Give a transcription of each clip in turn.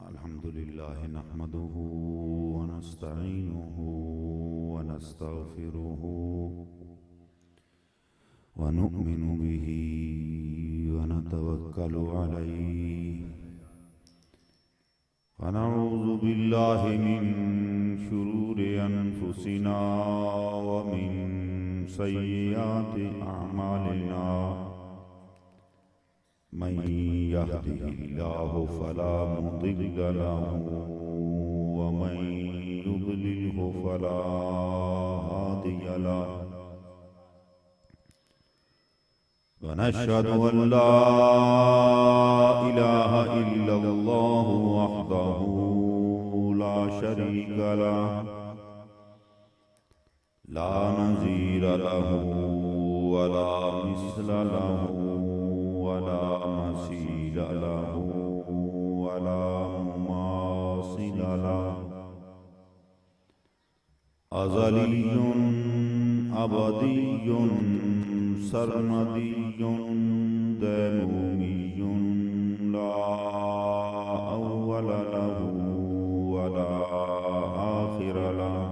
अल्हम्दुलिल्लाह नहमदुहु व नस्तईनुहु व नस्तगफिरुहु व नु'मिनु बिही व नतवक्कलु अलैहि व नऊज़ु बिल्लाहि मिन शुरूरि अनफुसिना व मिन सय्यिआति अअमालिना मन यहदिहिल्लाहु फला मुदिल्ल लहु व मन युद्लिल्हु फला हादिय लहु व नशहदु अन ला इलाहा इल्लल्लाहु वहदहु ला शरीक लहु ला नज़ीर लहु व ला मिस्ल लहु वला मसील लहु वला मुमासिल लहु अज़लियुन अबदियुन सरमदियुन दैमूमियुन ला अव्वल लहु वला आखिर लहु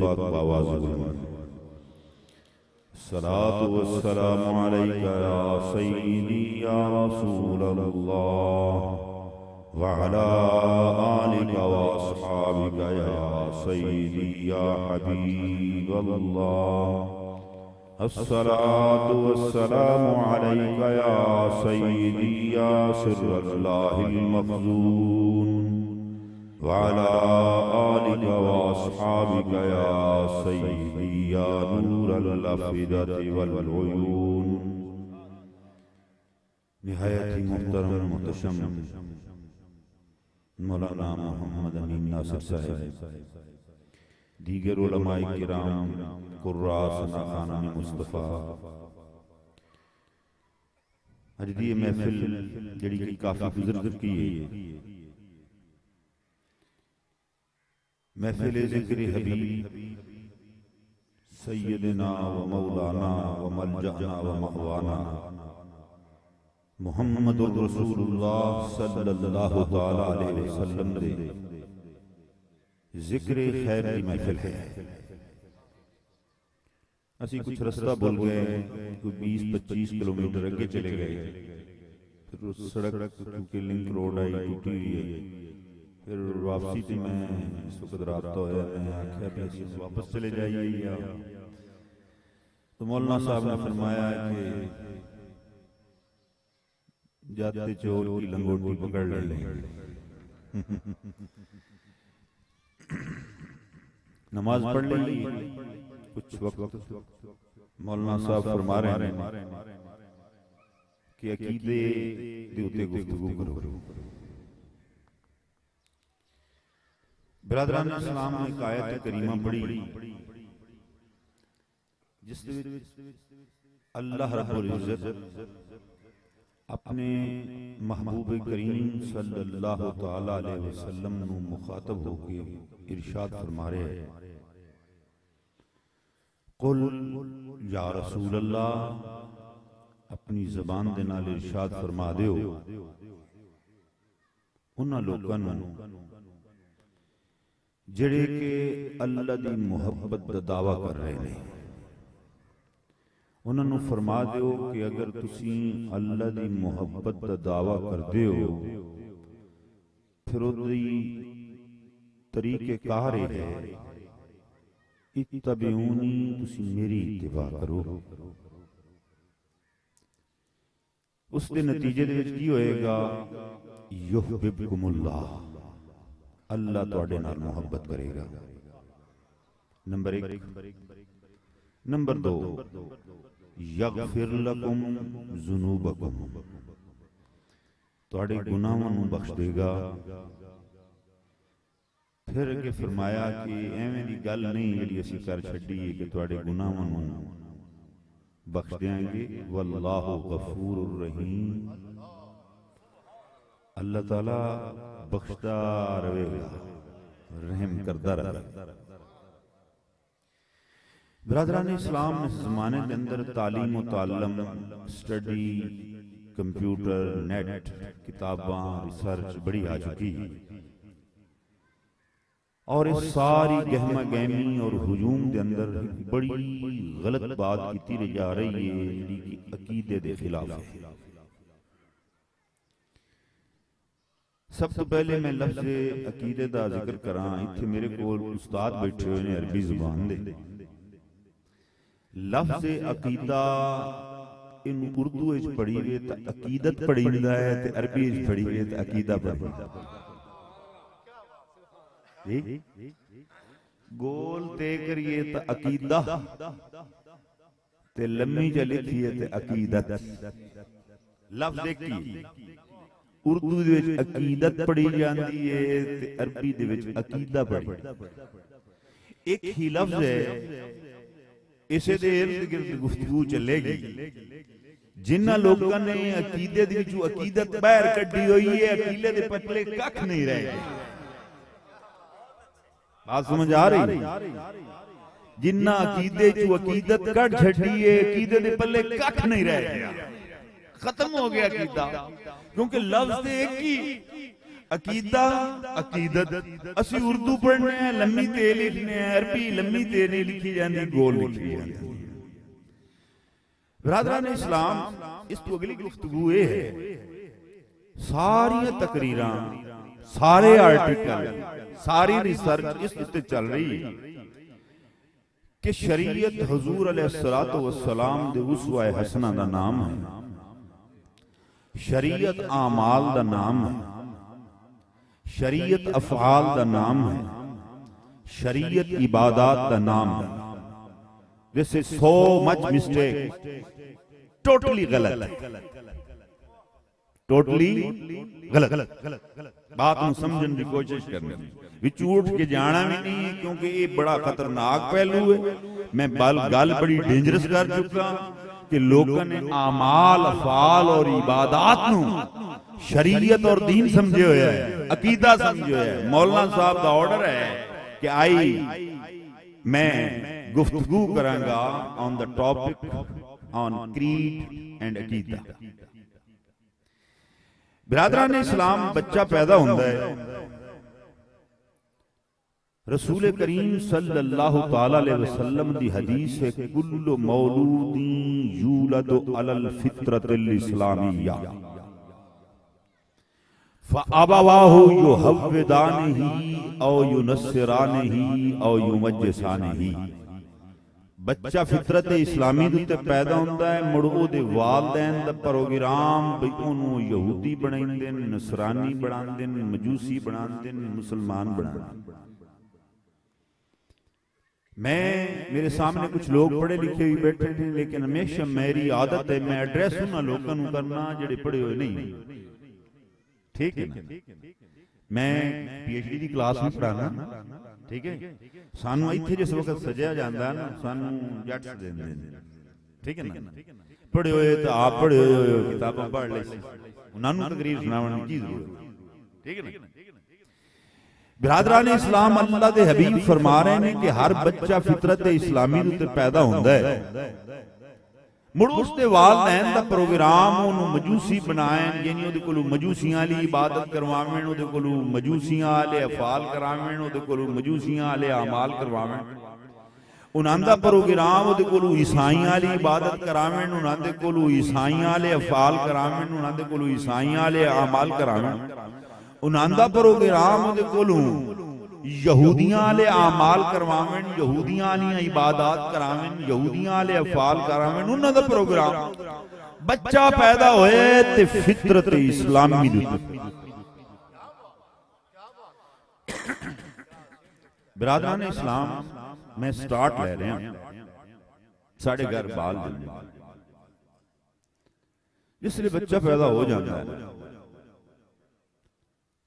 पाक आवाज़ बुलंद सलातु वस्सलामु अलैका या सय्यदी या रसूल अल्लाह व अला आलिका व अस्हाबिका या सय्यदी या हबीब अल्लाह अस्सलातु वस्सलामु अलैका या सय्यदी या सिर्रल्लाहिल मखज़ून वअला आलिका व अस्हाबिका या सय्यदी या नूरल अफ़िदति वल उयून। निहायत ही मुहतरम मुहतशम मौलाना मोहम्मद अमीन नासिर साहब, दीगर उलमाए किराम, कुर्रास खानान मुस्तफ़ा, अज दी महफिल जड़ी कि काफ़ी गुज़र चुकी है, महफिल ज़िक्र हबीब सय्यदना व मौलाना व मलजअना व मअवाना मुहम्मदुर रसूलुल्लाह सल्लल्लाहु तआला अलैहि वसल्लम दे ज़िक्र खैर की महफिल है। असी कुछ रास्ता भूल गए, कोई 20-25 किलोमीटर अगे चले गए, फिर सड़क क्योंकि लिंक रोड आई टूटी हुई है, फिर वापसी थी। मैं इस वक्त रात तो है, मैं आख्या भी असीं वापस चले जाइए या तो मौलाना साहब ने फरमाया कि जाते चोर की लंगोटी पकड़ ले। नमाज पढ़ ली कुछ वक्त, मौलाना साहब फरमा रहे हैं कि अकीदे दे उत्ते गुफ्तगू करो। बिरादरान इस्लाम ने एक आयत करीमा पढ़ी जिस अल्लाह रब्बुल इज्जत अपने महबूब करीम सल्लल्लाहु तआला अलैहि वसल्लम नु मुखातब होके इरशाद फरमा रहे हैं, कुल या रसूल अल्लाह, अपनी ज़बान दे नाल इरशाद फरमा दियो उन्हां लोकां नूं जिहड़े कि अल्लाह दी मुहब्बत दा दावा कर रहे हैं, उन्होंने फरमा दियो कि अगर तुसी अल्लाह दी मुहब्बत दा दावा करदे हो फिर उहदी तरीके कार है इत्तबिऊनी, तुसी मेरी इत्तिबा करो। उसके नतीजे दे विच की होएगा, युहब्बुकुमुल्लाह, अल्लाह तुहाडे नाल मुहब्बत करेगा। नंबर 1। नंबर 2, यगफिर लकुम ज़ुनूबकुम, तुहाडे गुनाहां नूं बख्श देगा। फिर अगे फरमाया कि एवें दी गल नहीं जिहड़ी असीं कर छड्डी कि तुहाडे गुनाहां नूं बख्श देंगे। वल्लाहु गफूरुर रहीम, अल्लाह ताला बख्शदा रहेगा, रहम करदा रहेगा। बिरादरान इस्लाम इस ज़माने के अंदर तालीम व ताल्लुम, स्टडी, कंप्यूटर, नेट, किताबां, रिसर्च बड़ी आ चुकी है और इस सारी गहमा गहमी और हुजूम के अंदर बड़ी गलत बात की जा रही है जिहड़ी अकीदे के खिलाफ है। सब तो पहले मैं लफ्ज़ अकीदे का जिक्र करा। इत्थे मेरे कोल उस्ताद बैठे हुए ने अरबी जुबान दे। लफ्ज़ अकीदा इन उर्दू विच पढ़ी वे तो अकीदत पढ़ीदा है, ते अरबी विच पढ़ी वे तो अकीदा पढ़ीदा। गोल ते करिए तो अकीदा, ते लम्मी च लिखिए तो अकीदत। लफ्ज़ एक ही, उर्दू दे विच अकीदत पढ़ी जाती है ते अरबी दे विच अकीदा पढ़ी। एक ही लफ्ज़ है, इसे दे इर्द गिर्द गुफ्तगू चलेगी। जिन्हां लोकां ने अकीदे दे विचों अकीदत बाहर कड्ढी हुई है, अकीदे दे पटले कख नहीं रहे। बात समझ आ रही? जिन्हां अकीदे चों अकीदत कढ छड्डी है, अकीदे दे पल्ले कख नहीं रह गया, खत्म हो गया अकीदा। क्योंकि लफ्ज़ एक ही, अकीदा अकीदत। असी उर्दू पढ़ने हैं, लम्मी ते लिखने हैं, अरबी लम्मी ते नहीं लिखी जाती, गोल लिखी जाती। बिरादरान इस्लाम, इस तो अगली गुफ्तगू ये है, सारी तकरीरां, सारे आर्टिकल, सारी रिसर्च इस उत्ते चल रही है कि शरीयत हुजूर अलैहिस्सलातु वस्सलाम दे उसवा हसना दा नाम है, शरीयत आमाल दा नाम है, शरीयत अफ़आल दा नाम है, शरीयत इबादात दा नाम है। This is so much mistake, totally गलत है, टोटली गलत। बात को समझने की कोशिश करनी, विच उठ के जाना भी नहीं है, क्योंकि ये बड़ा खतरनाक पहलू है। मैं गल बड़ी डेंजरस कर चुका कि लोगों ने आमाल, अफ़आल और इबादात नूं शरीयत और दीन समझे हुए है, अकीदा समझे हुए है। मौलाना साहब का ऑर्डर है कि आई मैं गुफ्तगू करांगा on the topic on creed and अकीदा। बिरादरान इस्लाम, बच्चा पैदा होता है, रसूल करीम सल्लल्लाहु तआला अलैहि वसल्लम दी हदीस है, कुल्लु मौलूदिन यूलदु अलल फित्रतिल इस्लामिया, फअबवाहु युहव्विदानिही औ युनस्सिरानिही औ युमज्जिसानिही। बच्चा फितरत इस्लामी दे उत्ते पैदा हुंदा है, मुड़ ओहदे वालदैन दा प्रोग्राम बई ओनू यहूदी बनाइंदे ने, नसरानी बनांदे ने, मजूसी बनांदे ने, मुसलमान बनांदे। मेरे सामने कुछ लोग पढ़े लिखे भी बैठे ने, लेकिन हमेशा मेरी आदत है मैं एड्रैस उन्हां लोकां नूं करना जिहड़े पढ़े हुए नहीं। ठीक है ना? मैं पीएचडी की क्लास में पढ़ाना, ठीक है। सानू इत्थे जिस वक्त सजिया जाता है ना, सानू जट देंदे ने, ठीक है ना। पढ़े हुए तो आप पढ़े हुए किताबां पढ़ ली, उन्हां नूं तकरीर सुनावन की जरूरत, ठीक है ना। बिरादरान इस्लाम, अल्लाह दे हबीब फरमा रहे हैं कि हर बच्चा फितरत इस्लामी दे उत्ते पैदा हुंदा है, मुड़ उसके वालदैन दा प्रोग्राम ओनू मजूसी बनाएन, यानी ओदे कोलों मजूसियां वाली इबादत करवावें, ओदे कोलों मजूसियां वाले अफाल करावें, ओदे कोलों मजूसियां वाले अमाल करवावें। उन्हां दा प्रोग्राम ओदे कोलों ईसाइयां वाली इबादत करावें, उन्हां दे कोलों ईसाइयां वाले अफाल करावें, उन्हां दे कोलों ईसाइयां वाले अमाल करावें। उन्हां दा प्रोग्राम ओदे कोलों यहूदियां वाले अमाल करवावें, यहूदियां वाली इबादत करावें, यहूदियां वाले अफाल करावें, उन्हां दा प्रोग्राम। बच्चा पैदा होए ते फितरत इस्लामी दे बिरादरान इस्लाम, मैं स्टार्ट ले रहा हूं। साढ़े घर बाल जिसले बच्चा पैदा हो जाता है,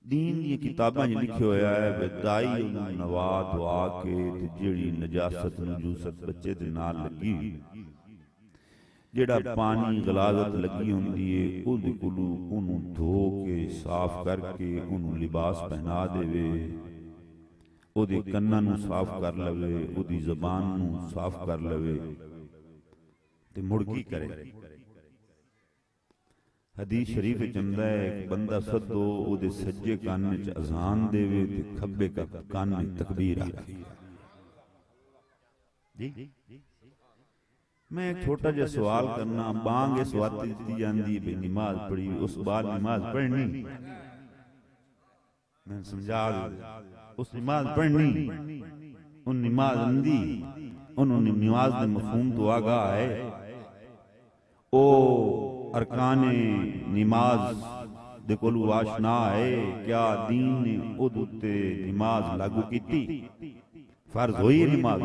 दीन दी किताबां लिखे होया है, बेदाई नवा दुआ के जिहड़ी नजासत नजूसत बच्चे दे नाल लगी, जिहड़ा पानी गलाजत लगी हुंदी है, ओहदे कोलों ओनू धो के साफ करके ओनू लिबास पहना देवे, ओहदे कन्नां नूं साफ कर लवे, ओहदी ज़बान नूं साफ कर लवे, ते मुड़ की करे। हदीस शरीफ चंदा है, बंदा सदो ओदे सज्जे कान च अजान देवे ते खब्बे कान में तकबीर आखे। जी मैं एक छोटा जिहा सवाल करना, बांग इस वक्त दी जांदी है भी नमाज पढ़ी, उस बाद नमाज पढ़नी, मैं समझा उस नमाज पढ़नी, उन नमाज अंदी, उन्होंने नमाज दे मफहूम तो आगा है, ओ अरकाने नमाज दे कोलू आशना है, क्या दीन ने उद उत्ते नमाज लागू कीती, फर्ज होई है नमाज।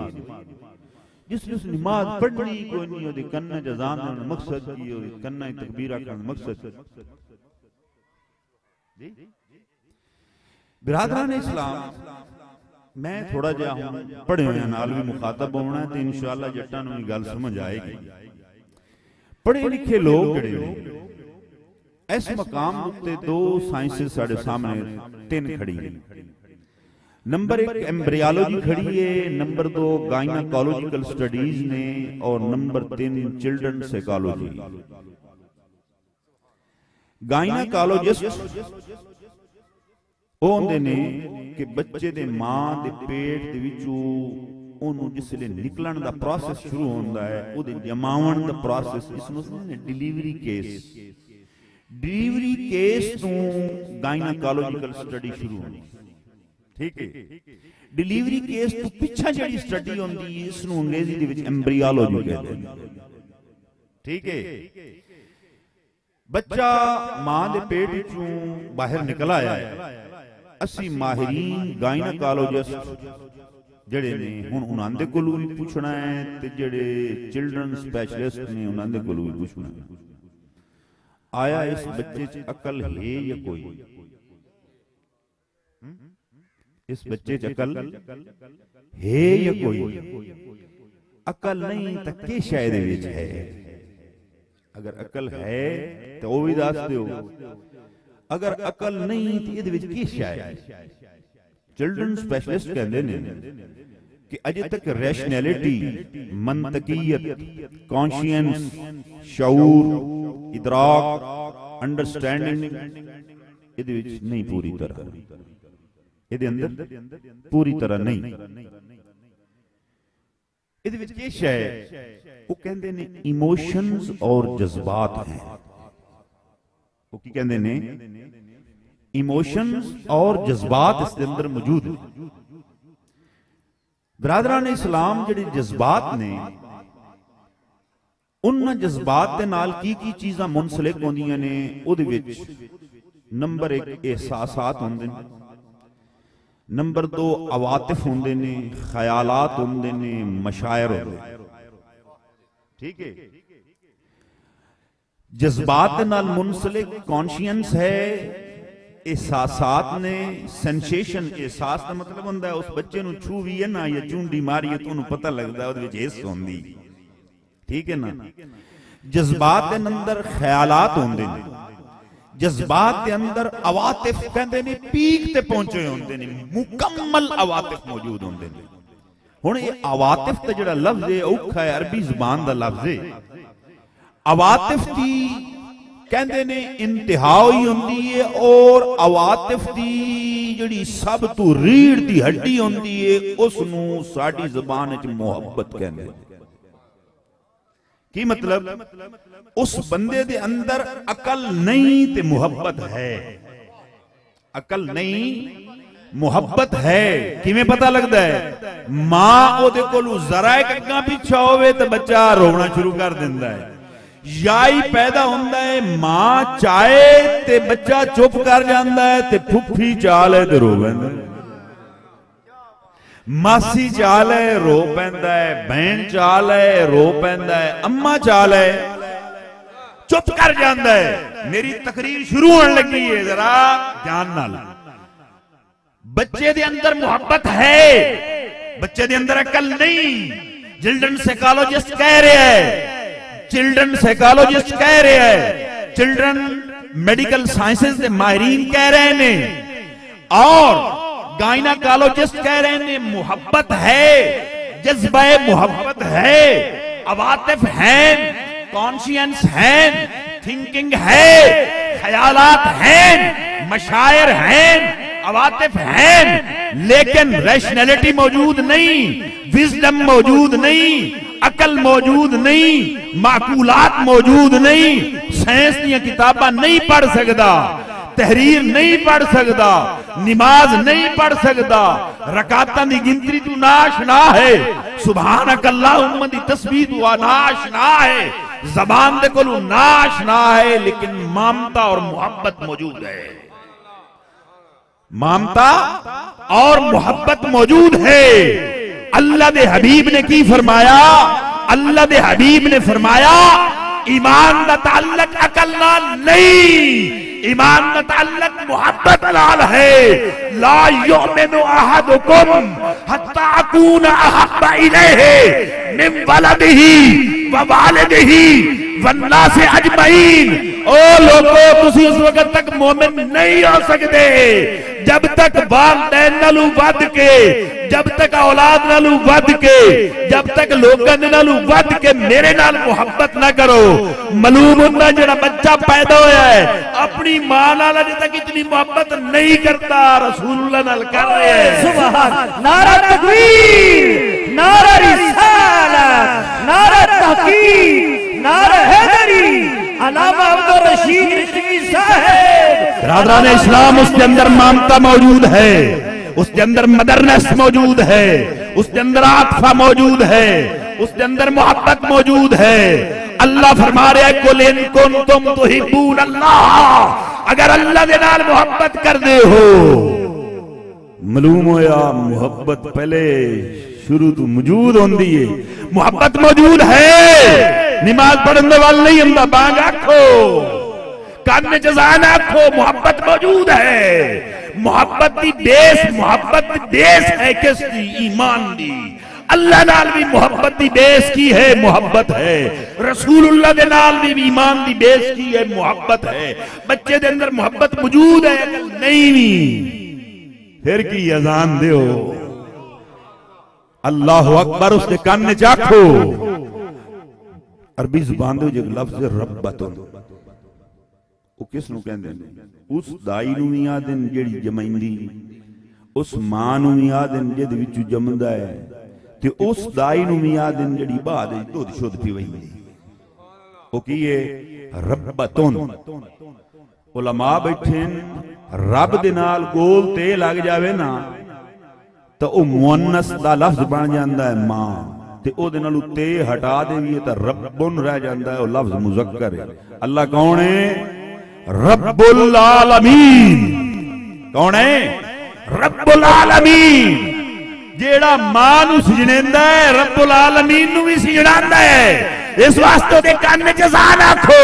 जिस नमाज पढ़नी कोई नहीं, ओदे कन्ने च अज़ान दा मकसद की, ओदे कन्ने तकबीर आखण दा मकसद। बिरादरान इस्लाम, मैं थोड़ा जिहा हुण पढ़े होया नाल भी मुखातब होना ते इंशाअल्लाह जट्टां नूं गल समझ आएगी। पढ़े लिखे लोग जिहड़े इस मकाम उत्ते दो साइंसिस साडे सामने तीन खड़ी है। नंबर एक एम्ब्रियोलॉजी खड़ी है, नंबर दो गायनाकोलॉजिकल स्टडीज ने, और नंबर तीन चिल्ड्रन साइकोलॉजी। गायनाकोलॉजिस्ट ਉਹ ਹੁੰਦੇ ਨੇ ਕਿ ਬੱਚੇ ਦੇ ਮਾਂ ਦੇ ਪੇਟ ਦੇ ਵਿੱਚੋਂ ਉਹਨੂੰ ਜਿਸਲੇ ਨਿਕਲਣ ਦਾ ਪ੍ਰੋਸੈਸ ਸ਼ੁਰੂ ਹੁੰਦਾ ਹੈ, ਉਹਦੇ ਜਮਾਉਣ ਦਾ ਪ੍ਰੋਸੈਸ, ਇਸ ਨੂੰ ਡਿਲੀਵਰੀ ਕੇਸ। ਡਿਲੀਵਰੀ ਕੇਸ ਤੋਂ ਗਾਇਨਾकोलॉजिकल ਸਟੱਡੀ ਸ਼ੁਰੂ ਹੁੰਦੀ, ਠੀਕ ਹੈ। ਡਿਲੀਵਰੀ ਕੇਸ ਤੋਂ ਪਿੱਛਾ ਜਿਹੜੀ ਸਟੱਡੀ ਹੁੰਦੀ ਹੈ, ਇਸ ਨੂੰ ਅੰਗਰੇਜ਼ੀ ਦੇ ਵਿੱਚ ਐम्ब्रियोलॉजी ਕਹਿੰਦੇ ਨੇ, ਠੀਕ ਹੈ। ਬੱਚਾ ਮਾਂ ਦੇ ਪੇਟ ਵਿੱਚੋਂ ਬਾਹਰ ਨਿਕਲ ਆਇਆ ਹੈ, असी माहिरीन गायनाकोलॉजिस्ट जड़े ने हुण उन्हां दे कोलों भी पूछना है, ते जड़े चिल्ड्रन स्पैशलिस्ट ने उन्हां दे कोलों भी पूछना है, आया इस बच्चे च अकल है या कोई, इस बच्चे च अकल है या कोई। अकल नहीं तो के शायद विच है, अगर अकल है तो वो भी दस दिओ, अगर अकल नहीं तो ये की शायद। चिल्ड्रन स्पैशलिस्ट कहते हैं कि अजे तक रैशनैलिटी, मंतकीयत, कॉन्शियंस, शऊर, इदराक, अंडरस्टैंडिंग ये नहीं पूरी तरह, ये अंदर पूरी तरह नहीं। ये शायद वो कहते हैं इमोशंस और जज्बात हैं, वो की कहते ने इमोशंस और जज्बात इसके अंदर मौजूद है। बरादरान इस्लाम जिहड़े जज्बात ने, उन जज्बात के नाल की चीज़ां मुनसलिक होंदियां ने, उहदे विच नंबर 1 एहसासात होंदे ने, नंबर 2 अवातिफ होंदे ने, ख्यालात होंदे ने, मशायर होंदे। ठीक है, जज्बात के नाल मुनसलिक कॉन्शियंस है, एहसासात ने, सेंसेशन। एहसास का मतलब होंदा है उस बच्चे नूं छू भी है ना या चूंडी मारी तो उन्हें पता लगता है उहदे विच हिस्स होंदी। ठीक है ना। जज्बात के अंदर ख्यालात होंदे ने, जज्बात के अंदर अवातिफ कहंदे ने पीक ते पहुंचे होंदे ने, मुकम्मल अवातिफ मौजूद होंदे ने। हुण ये अवातिफ ते जिहड़ा लफ्ज़ है औखा है, अरबी ज़बान दा लफ्ज़ है। अवातिफ दी कहंदे ने इंतहा ही होंदी है, और अवातिफ दी जिहड़ी सब तो रीढ़ दी हड्डी होंदी है उसनूं साडी ज़बान विच मुहब्बत कहंदे ने। की मतलब, उस बंदे दे अंदर अकल नहीं ते मुहब्बत है। अकल नहीं, मुहब्बत है। किवें पता लगता है? मां ओदे कोलों जरा एक अग्गां पिछा होवे ते बच्चा रोना शुरू कर दिंदा है, या ही पैदा होंदा है मां चाहे ते बच्चा चुप कर जांदा है, ते फुफी चाल है ते रो पैंदा है, मासी चाल है रो पैंदा है, बहन चाल है रो पैंदा है, अम्मा चाल है चुप कर जांदा है। मेरी तकरीर शुरू होने लगी है, जरा ध्यान नाल। बच्चे दे अंदर मोहब्बत है, बच्चे दे अंदर अकल नहीं। चिल्ड्रन साइकोलॉजिस्ट कह रहे हैं, चिल्ड्रन साइकोलॉजिस्ट कह रहे हैं, चिल्ड्रन मेडिकल साइंसेस के माहिरीन कह रहे हैं, और गायनाकोलॉजिस्ट कह रहे हैं मोहब्बत है, जज्बा मोहब्बत है, अवातिफ हैं, कॉन्शियंस हैं, थिंकिंग है, ख्यालात हैं, मशायर हैं, अवातिफ हैं, लेकिन रैशनैलिटी मौजूद नहीं, विजडम मौजूद नहीं, अकल मौजूद नहीं, माकूलात मौजूद नहीं, साइंस दी किताबां नहीं पढ़ सकदा, तहरीर नहीं पढ़ सकदा, नमाज नहीं पढ़ सकदा, रकातां दी गिनती तू नाशना है, सुभानक अल्लाहुम्मा दी तस्बीह तू नाशना है, जबान दे कोलू नाशना है, लेकिन ममता और मोहब्बत मौजूद है। ममता और मोहब्बत मौजूद है। अल्लाह दे हबीब ने की फरमाया? अल्लाह दे हबीब ने फरमाया ईमान दा ताल्लुक अकल नाल नहीं, ईमान दा ताल्लुक मोहब्बत नाल है। ला युमिनु अहदुकुम हत्ता अकूना अहब्बा इलैहि मिन वलदिही व वालिदिही वन्नास अजमईन। ओ लोगों, तुसी उस वक्त तक मोमिन नहीं हो सकते जब तक वालिदैन नालू वध के, जब तक औलाद नालू वध के, जब तक लोकां दे नालू वध के मेरे नाल मोहब्बत ना करो। मालूम होंदा जेड़ा बच्चा पैदा होया है अपनी मां नाल अजे तक इतनी मोहब्बत नहीं करता, रसूलुल्लाह नाल कर रहे हैं। सुभान, नारा तकबीर, नारा रिसालत, नारा तहकीक, नारा हैदरी, अल्लामा अब्दुल रशीद रिजवी साहब। बिरादरान इस्लाम, उसके अंदर ममता मौजूद है, उसके अंदर मदरनेस मौजूद है, उसके अंदर आत्फा मौजूद है, उसके अंदर मोहब्बत मौजूद है। अल्लाह फरमा रहा है कुल इन कुंतुम तुहिब्बून अल्लाह, अगर अल्लाह दे नाल मोहब्बत कर दे हो। मालूम होया मोहब्बत पहले शुरू तो मौजूद होंदी है, मोहब्बत मौजूद है। नमाज पढ़ने वाल नहीं होंदा, बांग आखो, कान जज़ान आखो, मोहब्बत मौजूद है। मोहब्बत दी बेस, मोहब्बत दी बेस है किसदी? ईमान दी। अल्लाह नाल भी मोहब्बत दी बेस की है, मोहब्बत है। रसूलुल्लाह दे नाल भी ईमान दी बेस की है, मोहब्बत है। बच्चे दे अंदर मोहब्बत मौजूद है, अकल नहीं भी, फिर की अजान दो अल्लाहु अकबर, उसके कान में जाखो। अरबी जुबान दे जो लफ्ज़ रब्बतुन, वो किस नूं कहंदे ने? उस दाई नूं भी आदन जेड़ी जमैंदी, उस मां नूं भी आदन जिहदे विचों जमदा है, ते उस दाई नूं भी आदन जेड़ी बाद विच दुध शुद्ध पीवैंदी। वो की है? रब्बतुन। उलमा बैठे रब दे नाल गोल ते लग जावे ना तो वह मुअन्नस दा लफ्ज बन जाता है मां, ते ओदे नालों ते हटा देवीए तो रब्बुन रह जाता है, वह लफ्ज मुज़क्कर है। अल्लाह कौन है? रब्बुल आलमीन। कौन है? रब्बुल आलमीन। जेड़ा मां नूं सजणेंदा है रब्बुल आलमीन नूं भी सजणांदा है। इस वास्ते दे कान में जज़ान आखो,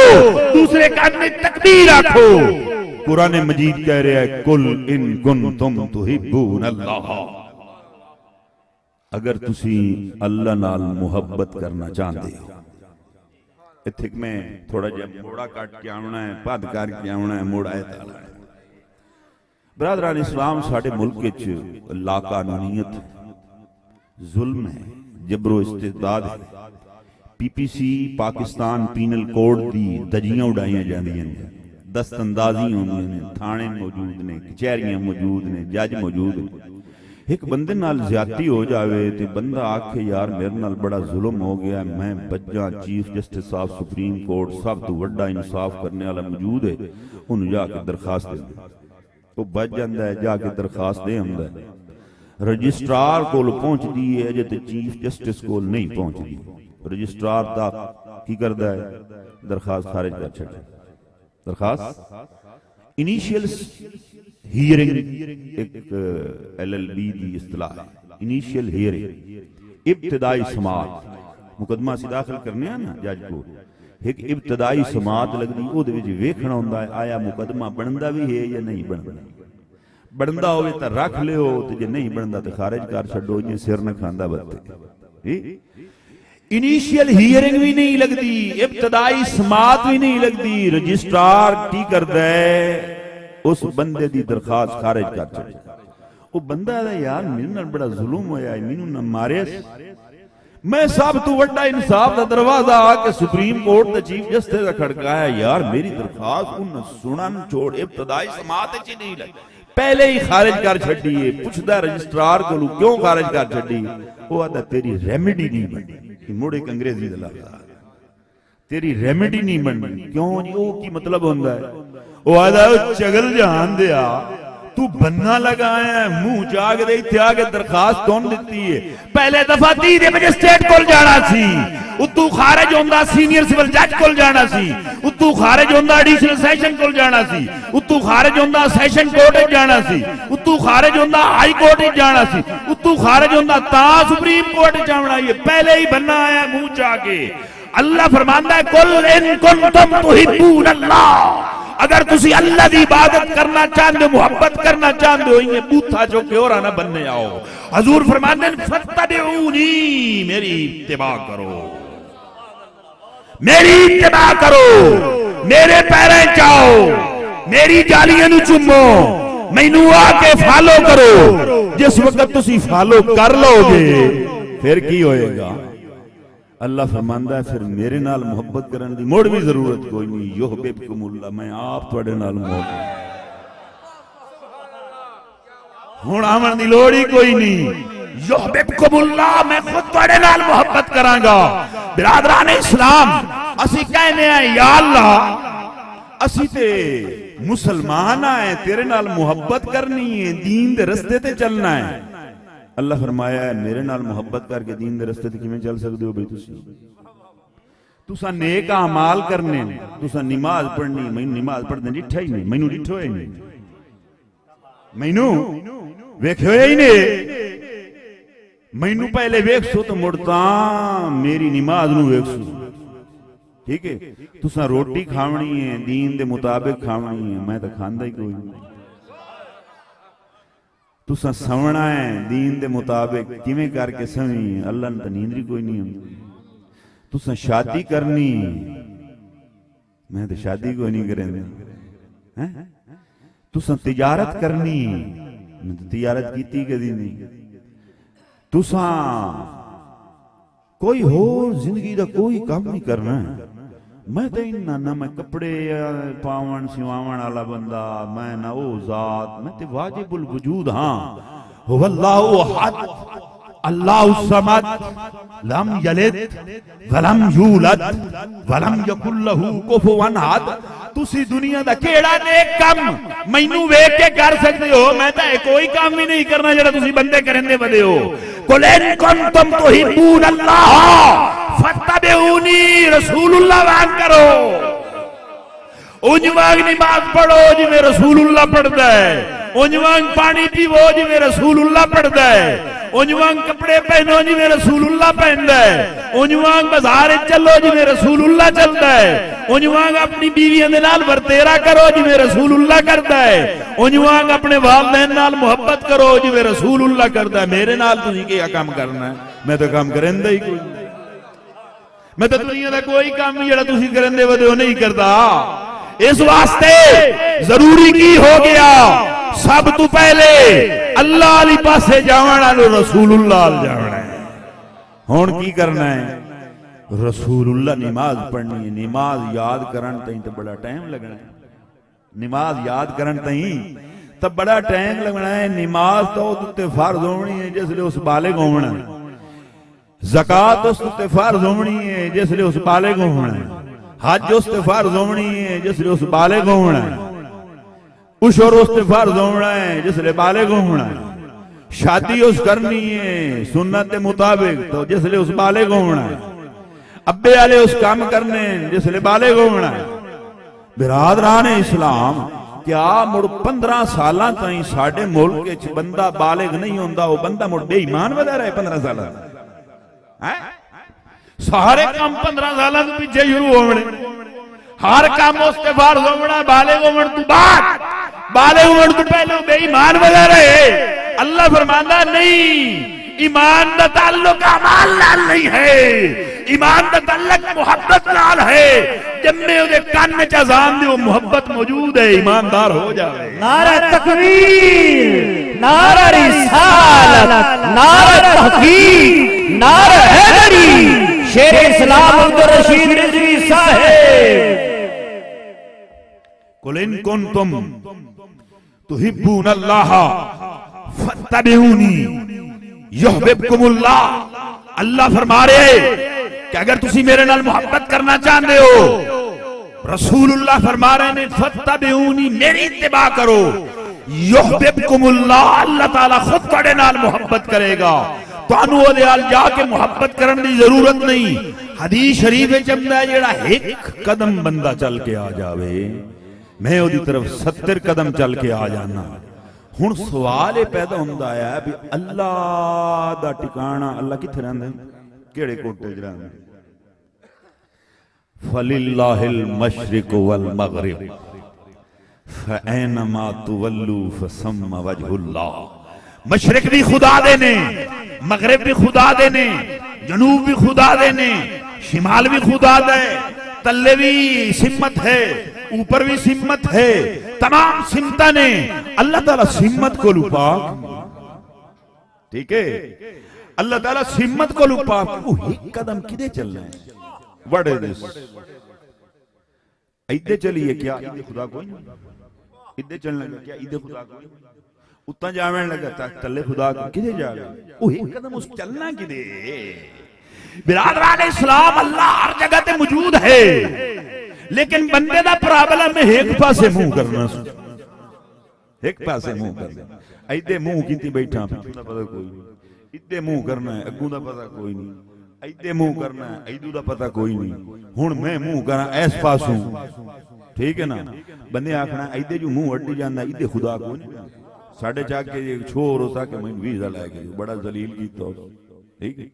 दूसरे कान में तकबीर आखो। कुरान मजीद कह रहा है कुल इन कुंतुम तुहिब्बून अल्लाह, अगर तुसी अल्लाह नाल मुहब्बत करना चाहते हो। इत्थे मैं थोड़ा जिहा मोड़ा कट के आउणा है, भद करके आउणा है, मोड़ा है ताला है। बरादरान इस्लाम साडे मुल्क विच ला कानूनीयत, जुल्म है, जबरो इस्तिबदाद है। पीपीसी पाकिस्तान पीनल कोड दी दजियां उड़ाइयां जांदियां ने, दस्तअंदाजी होंदियां ने, थाने मौजूद ने, कचहरियां मौजूद ने, जज मौजूद ने। एक बंदे नाल ज्यादती हो जावे ते बंदा आखे यार मेरे नाल बड़ा जुल्म हो गया, मैं बज्जा चीफ जस्टिस साहब सुप्रीम कोर्ट सब तो वड्डा इंसाफ करने वाला मौजूद है, उन्होंने जाके दरखास्त दे, वो बच जाता है, जाके दरखास्त दे आंदा है, रजिस्ट्रार कोल पहुंचदी है, अजे ते चीफ जस्टिस कोल नहीं पहुंचदी। रजिस्ट्रार दा की करदा है? दरखास्त खारिज कर छड्डे। दरखास्त इनिशियल हियरिंग एक एलएलबी दी इस्तिलाह है, इनिशियल हियरिंग, इब्तिदाई समात। मुकदमा असीं दाखिल करने ना जज को, एक इब्तिदाई समात लगदी, ओहदे विच वेखना हुंदा है आया मुकदमा बनदा भी है या नहीं बनदा। बनदा होवे तां रख लिओ, ते जे नहीं बनदा तां खारिज कर छड्डो, इन्हें सिर न खांदा बत्ते। इनिशियल हियरिंग भी नहीं लगती, इब्तिदाई समात भी नहीं लगती। रजिस्ट्रार की करदा है? उस बंदे दी दरखास्त खारिज कर छड्डे। वो बंदा दा यार मेरे नाल बड़ा जुल्म होया है, मैनू न मारे, मैं सब तो वड्डा इंसाफ दा दरवाजा आके सुप्रीम कोर्ट दा चीफ जस्टिस दा खड़काया, यार मेरी दरखास्त उन सुनन छोड़ इब्तिदाई समात च नहीं लग, पहले ही खारिज कर छड्डी है। पुछदा रजिस्ट्रार कोलू क्यों खारिज कर छड्डी? वो आदा तेरी रेमेडी नहीं बनी। मुड़ एक अंग्रेजी दा लफ्ज़ तेरी रेमेडी नहीं बननी। क्यों जी? वो की मतलब होंदा है? वो आदा चगल जहान दिया तू बन्ना लगाया मुंह जाग दे, इत्थे आके दरखास्त कौन दिती है? पहले दफा 30 मजिस्ट्रेट कोल जाना सी, उतू खारिज होंदा सीनियर सिविल जज कोल जाना सी, उतू खारिज होंदा एडिशनल सेशन कोल जाना सी, उतू खारिज होंदा सेशन कोर्ट जाना सी, उतू खारिज होंदा हाई कोर्ट जाना सी, उतू खारिज होंदा ता सुप्रीम कोर्ट जाना। ये पहले ही बन्ना आया मुंह जाके। अल्लाह फरमांदा है कुल इन कुंतुम तुहिब्बून अल्लाह, अगर तुसी अल्लाह की इबादत करना चाहते हो, मुहब्बत करना चाहते हो, ये बूथा जो के और ना बनने आओ। हजूर फरमाते हैं फत्तबिऊनी, मेरी इत्तिबा करो, मेरी इत्तिबा करो, मेरे पैरें चाओ, मेरी जालियां नू चुमो, मैनू आके फॉलो करो। जिस वक्त तुसी फॉलो कर लोगे फिर की होएगा? अल्लाह फरमांदा है फिर मेरे नाल मुहब्बत करने की मुड़ भी जरूरत कोई नहीं। युहब्बुकुमुल्लाह, मैं आप तुहाडे नाल मुहब्बत, हुण आवन दी लोड़ ही कोई नहीं। युहब्बुकुमुल्लाह, मैं खुद तुहाडे नाल मुहब्बत करांगा। बिरादरान इस्लाम, असी कहने हैं या अल्लाह असी ते मुसलमान आए, तेरे नाल मुहब्बत करनी है, दीन दे रस्ते ते चलना है। अल्लाह फरमाया है मेरे नाल मुहब्बत करके दीन दे रस्ते ते किवें चल सकदे हो बई? तुसा नेक अमाल करने, तुसा नमाज पढ़नी, मैनू नमाज पढ़दे डिठा ही नहीं, मैनू डिठो ही नहीं, मैनू वेख्यो ही नहीं, मैनू पहले वेखसो तो मुड़ता मेरी नमाज नू वेखसो। ठीक है, तुसा रोटी खावनी है दीन दे मुताबिक खावनी है, मैं तो खांदा ही कोई नहीं। तुसा सवना है दीन दे मुताबिक, किवें करके सवी, अल्लाह ने तो नींद कोई नहीं आती। तुसा शादी करनी, मैं तो शादी कोई नहीं करेंगे। तुसा तिजारत करनी, मैं तो तिजारत कीती कदी नहीं। तुसा कोई होर जिंदगी दा कोई काम नहीं करना, मैं तो इन्ना ना मैं कपड़े पावन सिवावन वाला बंदा, मैं ना वो जात, मैं तो वाजिबुल वजूद। हाँ वल्लाहु अहद अल्लाहु समद लम यलिद वलम यूलद वलम यकुल लहू कुफुवन अहद। तुसी दुनिया दा केड़ा नेक काम मैनू वेख के कर सकते हो? मैं तो कोई काम भी नहीं करना जेड़ा तुसी बंदे करने वदे हो। कुल इन कुंतुम तुहिब्बून अल्लाह फत्तबिऊनी, रसूलुल्लाह वांग करो। उंज वांग नमाज पढ़ो जिवें रसूलुल्लाह पढ़दा है, उंज वांग पानी पीवो जिवें रसूलुल्लाह पढ़दा है, उंज वांग कपड़े पहनो जिवें रसूलुल्लाह पहनदा है, उंज वांग बाजार चलो जिवें रसूलुल्लाह चलदा है, उंज वांग अपनी बीवियां दे नाल वर्तेरा करो जिवें रसूलुल्लाह करदा है, उंज वांग अपने वालिदैन नाल मुहब्बत करो जिवें रसूलुल्लाह करदा है। मेरे नाल तुसीं क्या काम करना है? मैं तो काम करंदा ही कोई, मैं तो दुनिया दा कोई काम जेड़ा तुसीं करंदे वदे नहीं करदा। इस वास्ते जरूरी की हो गया सब तो पहले अल्लाह अली पासे जावना रसूलुल्लाह जावना है। हुण की करना है? रसूलुल्लाह नमाज पढ़नी है। नमाज याद करन तई तो बड़ा टाइम लगना है। नमाज याद करन तई तो बड़ा टाइम लगना है। नमाज तो उत्ते फर्ज होनी है जिसले उस बालिग होना है। ज़कात उस उत्ते फर्ज होनी है जिसले उस बालिग होना है। हज उस ते फर्ज होनी है जिसले उस बालिग होना है। उशर उस ते फर्ज होना है जिसले बालिग होना है। शादी उस करनी है सुन्नत के मुताबिक तो जिसले उस बालिग होना है। अब्बे वाले उस काम करने जिसले बालिग होना है। बिरादरान इस्लाम क्या मुड़ 15 साल ताई साडे मुल्क च बंदा बालिग नहीं होंदा, वो बंदा मुड़ बेईमान वधा रहा है 15 साल है। सारे काम 15 साल के पीछे शुरू होने। हर काम उसके बाद होना बालिग होने तो बाद, बालिग होने तो पहले बेईमान बना रहे। अल्लाह फरमांदा नहीं, ईमान का ताल्लुक अमाल नाल नहीं है, ईमान का ताल्लुक मुहब्बत नाल है। जम्मे उहदे कान में अज़ान दी वो मुहब्बत मौजूद है, ईमानदार हो जाए। नारा तकबीर, नारा रिसालत, नारा तहकीक, नारा हैदरी, शेर इस्लाम अब्दुल रशीद रिजवी साहब। कुल इन कुंतुम तुहिब्बून अल्लाह फत्तबिऊनी युहब्बुकुमुल्लाह। अल्लाह फरमा रहे कि अगर तुसी मेरे नाल मोहब्बत करना चाहते हो, रसूलुल्लाह फरमा रहे ने फत्तबिऊनी, मेरी इत्तिबा करो। युहब्बुकुमुल्लाह, अल्लाह ताला खुद तुहाडे नाल मोहब्बत करेगा। तानू ओदे नाल जाके मोहब्बत करने की जरूरत नहीं। हदीस शरीफ विच आंदा है जेड़ा एक कदम बंदा चल के आ जावे, मैं ओदी तरफ 70 कदम चल के आ जाना। हुण सवाल पैदा होंदा है भी अल्लाह दा ठिकाना, अल्लाह किथे रहिंदा, केड़े कोटे च रहिंदा? फलिल्लाहिल मशरिक वल मगरिब फअैनमा तुवल्लू फसम्मा वजहुल्लाह। मशरिक भी खुदा देने, मगरिब भी खुदा देने, जनूब भी खुदा देने, शिमाल भी खुदा दे, तल्ले भी सिम्मत है, ऊपर भी सिम्मत है, तमाम सिमता ने अल्लाह ताला सिम्मत को लुपा। ठीक है, अल्लाह ताला सिम्मत को लुपा। एक कदम किधे चलना है? What is this? इधे चलिए क्या? इधे खुदा कोई नहीं। इधे चलने लगा क्या? इधे खुदा कोई। उत्ता जावन लगा तले खुदा किधे जा रहे? ओ एक कदम उस चलना किधे? बिरादरान इस्लाम, अल्लाह हर जगह ते मौजूद है, लेकिन बंदे दा प्रॉब्लम है एक पासे मुंह करना। एक पासे मुंह करना, इधे मुंह कीती बैठा, पिछू दा पता कोई नहीं। इधे मुंह करना है, अगू दा पता कोई नहीं। इधे मुंह करना है, इधू दा पता कोई नहीं। हुण मैं मुंह करा इस पासों, ठीक है ना? बंदे आखना इधे जो मुंह अड्डी जांदा, इधे खुदा कोई नहीं। साढ़े जाके छोर हो सके मैं वीजा लैके बड़ा जलील किया। ठीक है,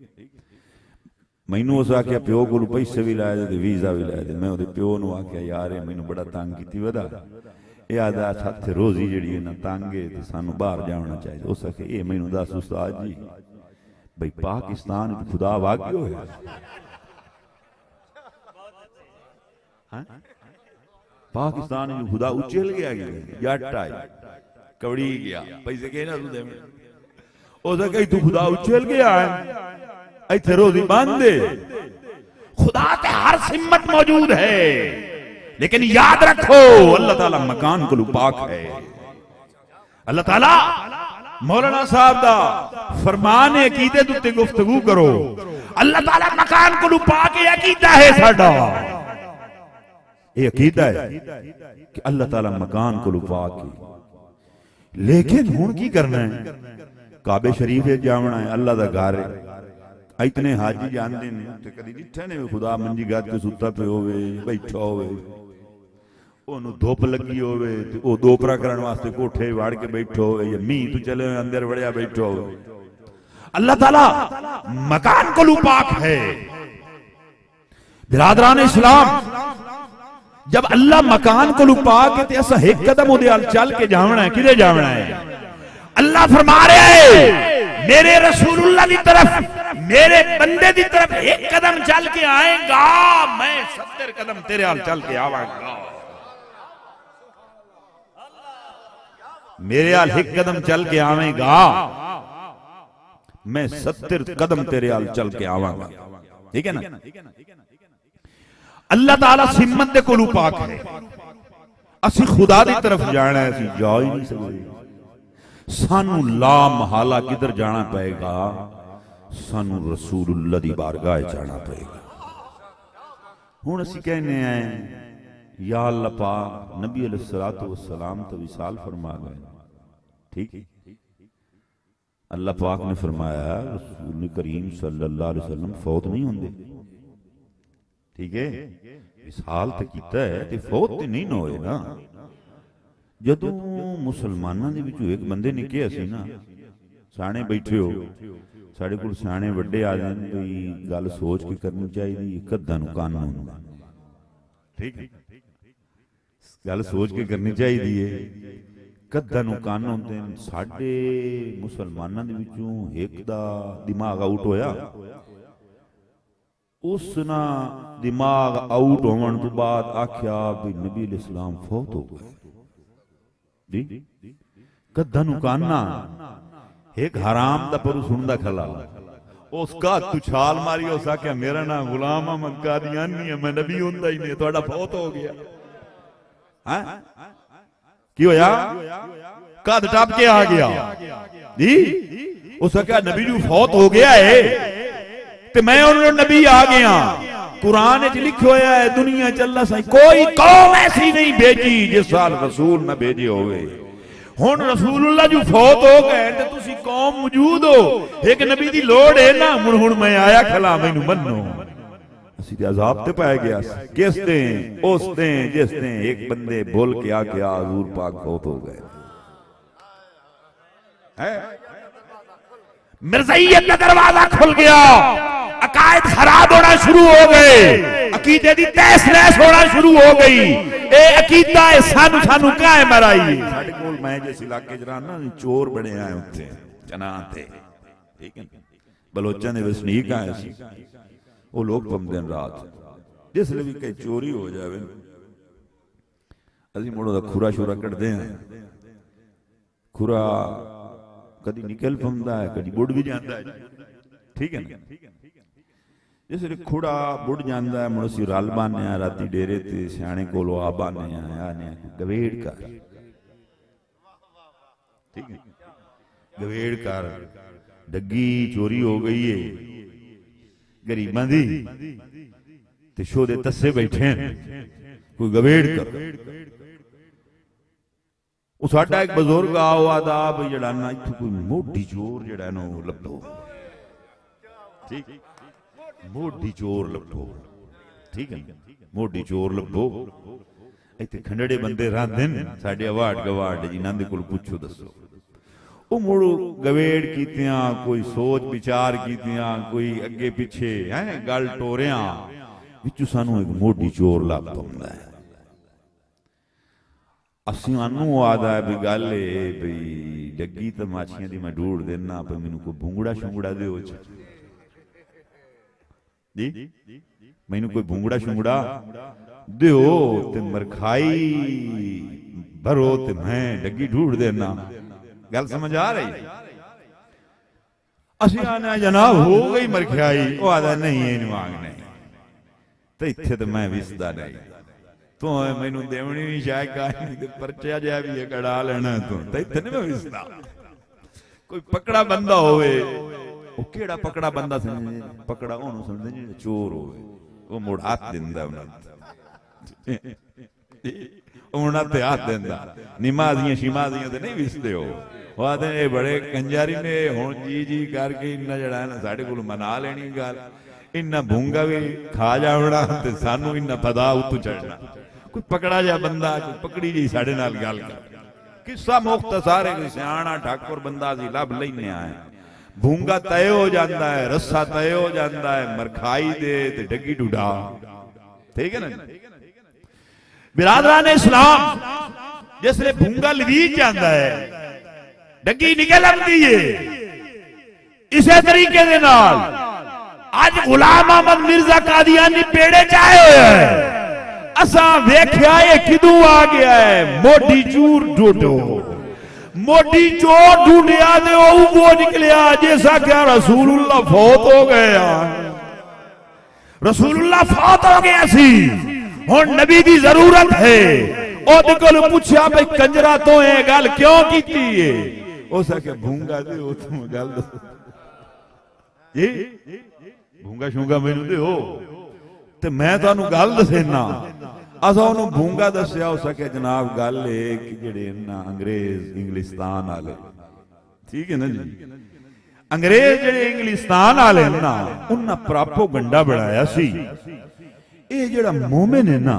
मैनू उस आख्या प्यो को पैसे भी लाए थे, वीजा भी लाए थे। मैं उहदे प्यो नूं आख्या यार मैनू बड़ा तंग की वधा, ये आदा हथ रोजी जी ना तंग है तो सानू बाहर जाना चाहिए। उस आखे ये मैनू दस उस्ताद जी भाई पाकिस्तान खुदा वाकई होया? पाकिस्तान में खुदा उछल गया, जट आया कवड़ी गया पैसे के ना तू उसे कही तू खुदा उछल गया है, इथे रोजी बंद है। खुदा ते हर सिम्मत मौजूद है, लेकिन याद रखो अल्लाह ताला मकान को पाक है। अल्लाह ताला मौलाना साहब दा फरमान है अकीदे दे उत्ते गुफ्तगू करो। अल्लाह ताला मकान को पा के अकीदा है साडा, ये अकीदा है कि अल्लाह ताला मकान को पा के। लेकिन हुण की करना है? काबे शरीफ जावना है, अल्लाह दा घर है। इतने हाजी जानते ने ते कदी दिठे ने खुदा मंजी गद के सुता पे होवे बैठा होवे, ओनू धुप लगी होवे ते ओ दोपरा करन वास्ते कोठे वाड़ के बैठो होवे, या मींह तो चले अंदर वड़िया बैठो होवे। अल्लाह ताला मकान को पाक है। बिरादरान इस्लाम, जब अल्लाह मकान को पाक है ते असा एक कदम उहदे अल चल के जावना है। किदे जावना है? अल्लाह फरमा रहा है मेरे रसूलुल्लाह की तरफ, मेरे बंदे की तरफ एक कदम चल के आएगा, मैं 70 कदम तेरे हाल चल के आवांगा। मेरे हाल एक कदम चल के आवेगा, मैं 70 कदम तेरे हाल चल के आवांगा। ठीक है ना? अल्लाह ताला सिमत दे कोलू पाक है। असी खुदा की तरफ जाना है, असी जा ही नहीं सकते। सानू ला महाला किधर जाना पएगा? सानू रसूलुल्लाह दी बारगाह जाना पएगा। हुण असी कहने हैं या अल्लाह पाक नबी अलैहिस्सलातु वस्सलाम तो विसाल फरमा गए। ठीक, अल्लाह पाक ने फरमाया रसूल करीम सल्लल्लाहु अलैहि वसल्लम फौत नहीं होंगे। ठीक है, विसाल तो कीता है ते फौत ते नहीं होए ना। जदों मुसलमानों के विचों एक बंदे ने कहा सी ना, सियाणे बैठे हो, साडे कोल सियाणे वड्डे आ जाण, कोई गल सोच के करनी चाहिए, कद्दां नूं कंन हुंदा। ठीक है, गल सोच के करनी चाहिए, कद्दां नूं कंन हुंदे। साडे मुसलमानों के विचों एक दा दिमाग आउट होया, उस ना दिमाग आउट होने तो बाद आख्या भी नबी इस्लाम फौत हो गए। कद्दां नूं काना एक हराम दा पर सुनदा खला, उसका तू छाल मारी, उस आख्या मेरा नाम गुलाम अहमद कादियानी है, मैं नबी हुंदा ही नहीं, तुहाडा फौत हो गया। हैं की होया? कद टप के आ गया जी। उस आख्या नबी नूं फौत हो गया है ते मैं उन्होंने नबी आ गया। कुरान च लिखा होया है दुनिया चला सही कोई कौम ऐसी नहीं भेजी जिस साल रसूल न भेजे होवे। हुण रसूलुल्लाह जो फौत हो गए ते तुसी कौम मौजूद हो, एक नबी दी लोड़ है ना। हुण मैं आया खला, मैनू मन्नो। असी ते अजाब ते पाया गया किस दे? उस दे जिस दे एक बंदे बोल के आ गया हुजूर पाक फौत हो गए। है मिर्ज़ाइयत का दरवाजा खुल गया, अकायद खराब होना शुरू हो गए, अकीदे दी तहस नहस होना शुरू हो गई। ए अकीदा है सानू सानू काहे मराई। साडे कोल मैं जिस इलाके च रहना चोर बने आए उत्थे चना ते, ठीक है, बलोचां दे वसनीक आए सी, वो लोग पमदे रात जिसले भी कई चोरी हो जावे असीं मुड़ो दा खुरा शुरा कटदे हैं। खुरा कदी निकल पमदा है, कदी बुड़ भी जाता है। ठीक है ना? जिसले खुड़ा बुड़ जाता है मुड़ असीं रल बाने राती डेरे ते सियाणे कोलों आ बाने आने गवेड़ कर। ठीक है, गवेड़ कर डग्गी चोरी हो गई है गरीबां दी ते शो दे तस्से बैठे हैं, कोई गवेड़ कर। साडा एक बजुर्ग आवा दा भी जड़ा ना इत्थों कोई मोटी चोर जड़ा ना लभो। ठीक, मोटी चोर लभो। ठीक है, मोटी चोर लभो। इत्थे खंडड़े बंदे रहंदे ने साडे अवार्ड गवार्ड जिन्हां दे कोल पुछो दसो वो मुड़ गवेड़ कीतियां, कोई सोच विचार कीतियां, कोई अगे पिछे है गल टोरियां विचों सानू एक मोटी चोर लभ पौंदा है। असीं आनू आदा है भी गल भी डग्गी तो माछियां दी मैं ढूंढ देना, पर मैनू कोई भूंगड़ा शुंगड़ा दो जी, मैनू कोई भूंगड़ा शुंगड़ा दो ते मरखाई भरो ते मैं डग्गी ढूंढ देना। गल समझ आ रही? असीं आने जनाब हो गई मरखाई, वो आदा नहीं है मांग नहीं तो इत्थे तो मैं विसदा नहीं, तू मैनू देवनी नहीं शायद परचा जहा भी कड़ा लेना तू तो इतने में विसदा। कोई पकड़ा बंदा होवे ਉਹ ਕਿਹੜਾ ਪਕੜਾ ਬੰਦਾ ਸਮਝਦੇ ਪਕੜਾ ਉਹਨੂੰ ਸਮਝਦੇ ਜਿਹੜਾ ਚੋਰ ਹੋਵੇ ਉਹ ਮੁੜ ਹੱਥ ਦਿੰਦਾ ਉਹਨਾਂ ਤੇ ਹੱਥ ਦਿੰਦਾ ਨਮਾਜ਼ੀਆਂ ਸ਼ਿਮਾਜ਼ੀਆਂ ਤੇ ਨਹੀਂ ਵਿਸਦੇ ਉਹ ਆਦੇ ਇਹ ਬੜੇ ਕੰਜਾਰੀ ਨੇ ਹੁਣ ਜੀ ਕਰਕੇ ਇੰਨਾ ਜਿਹੜਾ ਨਾ ਸਾਡੇ ਕੋਲ ਮਨਾ ਲੈਣੀ ਗੱਲ ਇੰਨਾ ਭੂੰਗਾ ਵੀ ਖਾ ਜਾਵਣਾ ਤੇ ਸਾਨੂੰ ਇੰਨਾ ਪਤਾ ਉੱਤੋਂ ਚੜਨਾ ਕੋਈ ਪਕੜਾ ਜਾ ਬੰਦਾ ਕੋਈ ਪਕੜੀ ਜੀ ਸਾਡੇ ਨਾਲ ਗੱਲ ਕਰ ਕਿੱਸਾ ਮੁਖਤਸਰ ਹੈ ਸਿਆਣਾ ਠਾਕੁਰ ਬੰਦਾ ਸੀ ਲੱਭ ਲੈਨੇ ਆਏ भूंगा तय हो जाता है रस्सा तय हो जाता है मरखाई दे ते डगी डूडा ठीक है ना बिरादरान इस्लाम जिसले भूंगा लवीज जाता है डगी निकल आती है इसे तरीके दे नाल आज गुलाम अहमद मिर्जा कादियानी पेड़े चाहे हुए असा वेख्या ये किदू आ गया है मोटी चूर डोडो मोटी चोर ढूंढिया दे वो निकलिया जैसा क्या रसूलुल्लाह फौत हो गया रसूलुल्लाह फौत हो गया सी हुण नबी दी जरूरत है ओदे कोल पूछया भाई कंजरा तो ये गल क्यों कीती है उस आखे भूंगा दे ओ तुम गल दस जी भूंगा शूंगा मैनू दे हो ते मैं तुहानू गल दसेना असा उन्होंने भूंगा दसिया हो सके जनाब गल कि जेडे ना अंग्रेज इंग्लिस्तान वाले ठीक है ना जी अंग्रेज जेडे इंग्लिस्तान वाले ना उन्हें प्रोपेगेंडा बनाया सी ये जेड़ा मोमिन है ना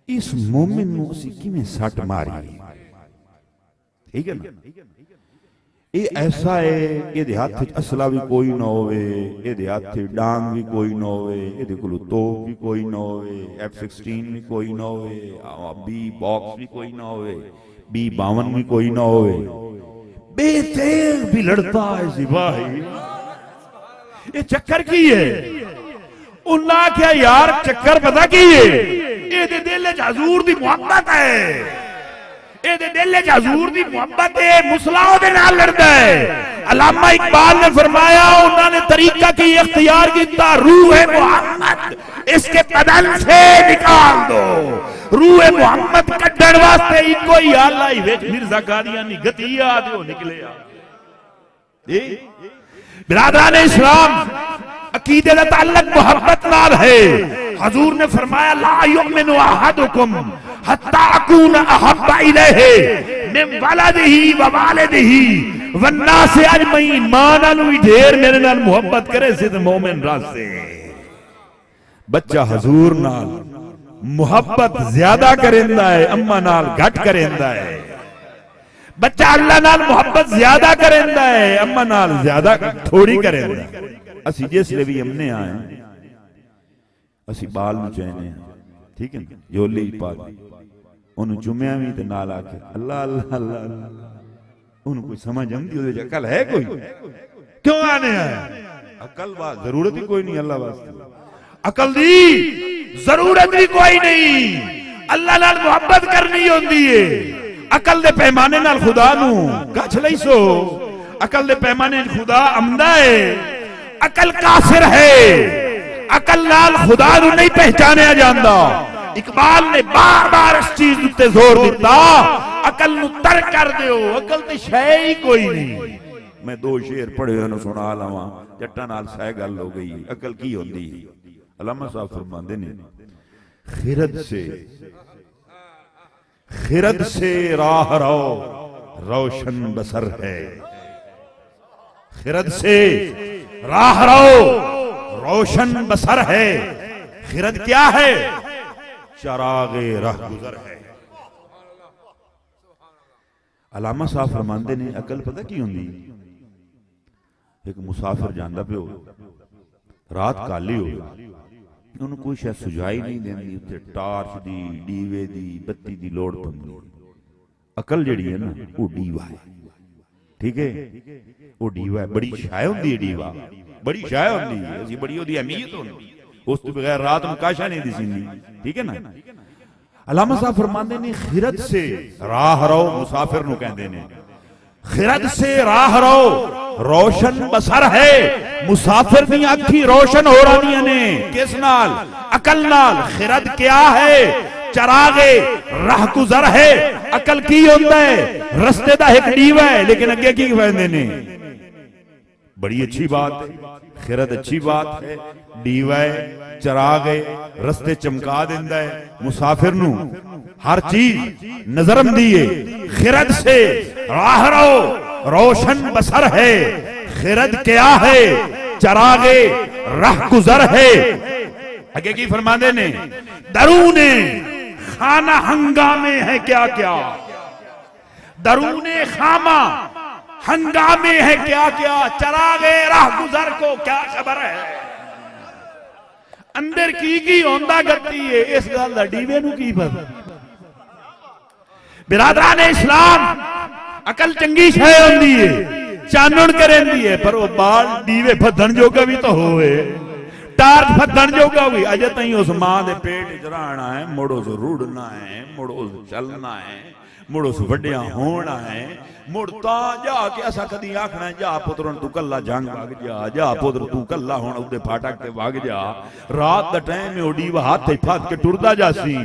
इस मोमिन नूं असीं किवें सट मारी ठीक है ना ये ऐसा है ये हाथ असला भी कोई ना होवे ये हाथ डांग भी कोई ना होवे ये कोल तोप भी कोई ना होवे F-16 भी कोई ना होवे बी बॉक्स भी कोई ना होवे B-52 भी कोई ना होवे बेतेल भी लड़ता है सिपाही ये चक्कर की है उन्ना क्या यार चक्कर पता की है ये दिल च हजूर दी मोहब्बत है हजूर दी मोहब्बत है मुसलाओं दे नाल लड़दा है अल्लामा इकबाल ने फरमाया उन्होंने तरीका की इख्तियार किया रूह मोहम्मद इसके बदन से निकाल दो रूह मोहम्मद कड्डण वास्ते इको ही आला ही विच मिर्जा कादियानी गतिया ते निकले जी बिरादरान इस्लाम अकीदे दा ताल्लुक मोहब्बत नाल है हजूर ने फरमाया ला युमिनु अहदुकुम हत्ता अकून अहब्बा इलैहि मिन वलदिही व वालिदिही वन्नास अजमईन मां नाल भी ढेर मेरे नाल मोहब्बत करे से ते मोमिन रासे बच्चा हजूर नाल मोहब्बत ज्यादा करेंदा है अम्मा नाल घट करेंदा है बच्चा अल्लाह नाल मोहब्बत ज्यादा करेंदा है अम्मा नाल ज्यादा थोड़ी करेंदा असी जिसले भी हमने आए असी बाल नूं चैने ठीक है जोली पा ओनू चुमिया भी ते नाल आके अल्लाह अल्लाह अल्लाह ओनू कोई समझ आंदी ओदे अकल है कोई क्यों आने आया अकल वा जरूरत ही कोई नहीं अल्लाह वास्ते अकल दी जरूरत भी कोई नहीं अल्लाह नाल मोहब्बत करनी होंदी है अकल दे पैमाने नाल खुदा नू गछ लई सो अकल दे पैमाने खुदा आमदा है अकल काफिर है अकल नाल खुदा नू नहीं पहचानिया जांदा इकबाल ने बार बार इस चीज उत्ते जोर दिता अकल नू तर्क कर दियो अकल ते शै ही कोई नहीं मैं दो शेर पढ़े उन्हें सुना लवा जट्टा नाल सह गल हो गई अकल की होंदी अल्लामा साहब फरमांदे ने खिरद से राह रो रोशन बसर है खिरद से राह रो रोशन बसर है खिरद क्या है चरागे राह गुजर है अल्लामा साहब फरमांदे ने अकल पता की होंदी एक मुसाफिर जांदा पियो रात काली हो उन्होंने कोई शायद सुझाई नहीं देंदी उत्ते टार्च दी डीवे दी बत्ती दी लोड़ पैंदी अकल जिहड़ी है ना वो डीवा है ठीक है वो डीवा है बड़ी शाय होंदी है डीवा बड़ी शाय होंदी है असी बड़ी ओदी अहमियत होंदी उस तो बगैर रात में काशा नहीं दिसींदी ठीक है ना अल्लामा साहब फरमांदे ने खिरद से राह रो मुसाफिर नूं कहंदे ने खिरद से राह रो रोशन बसर है मुसाफिर दी अखी रोशन हो रही ने किस नाल अकल नाल खिरद क्या है चरागे राह गुजर है। अकल की होता है रस्ते दा एक डीवा है, लेकिन अगे की कहते ने बड़ी अच्छी बात है, खिरत अच्छी बात है। डीवा है, चरागे रस्ते चमका देंदा है मुसाफिर नू, हर चीज नजरम दिए खिरत से राह रो रोशन बसर है। खिरत क्या है, चरागे राह गुजर है। आगे की फरमाते ने दरूने खाना हंगामे है क्या क्या, दरूने खामा हंगामे है क्या क्या, चरागे राह गुजर को क्या खबर है। अंदर की होंदा गति है, इस गल दा डीवे नू की पता। बिरादरान इस्लाम अकल चंगी शै होंदी है, चानण करेंदी है, पर वो बाल डीवे फदन जोगा भी तो होवे, टार्च फदन जोगा भी। अजे तई उस मां दे पेट च रहना है, मुड़ो से रुड़ना है, मुड़ो से चलना है, मुड़ो से वड्डिया होना है। मुड़ता जाके असा कदी आखना जा पुत्र तू कला जंग भाग जा पुत्र तू कला हुण उदे फाटक ते भाग जा। रात दा टाइम में ओडी हाथ ते फत के टुरदा जासी,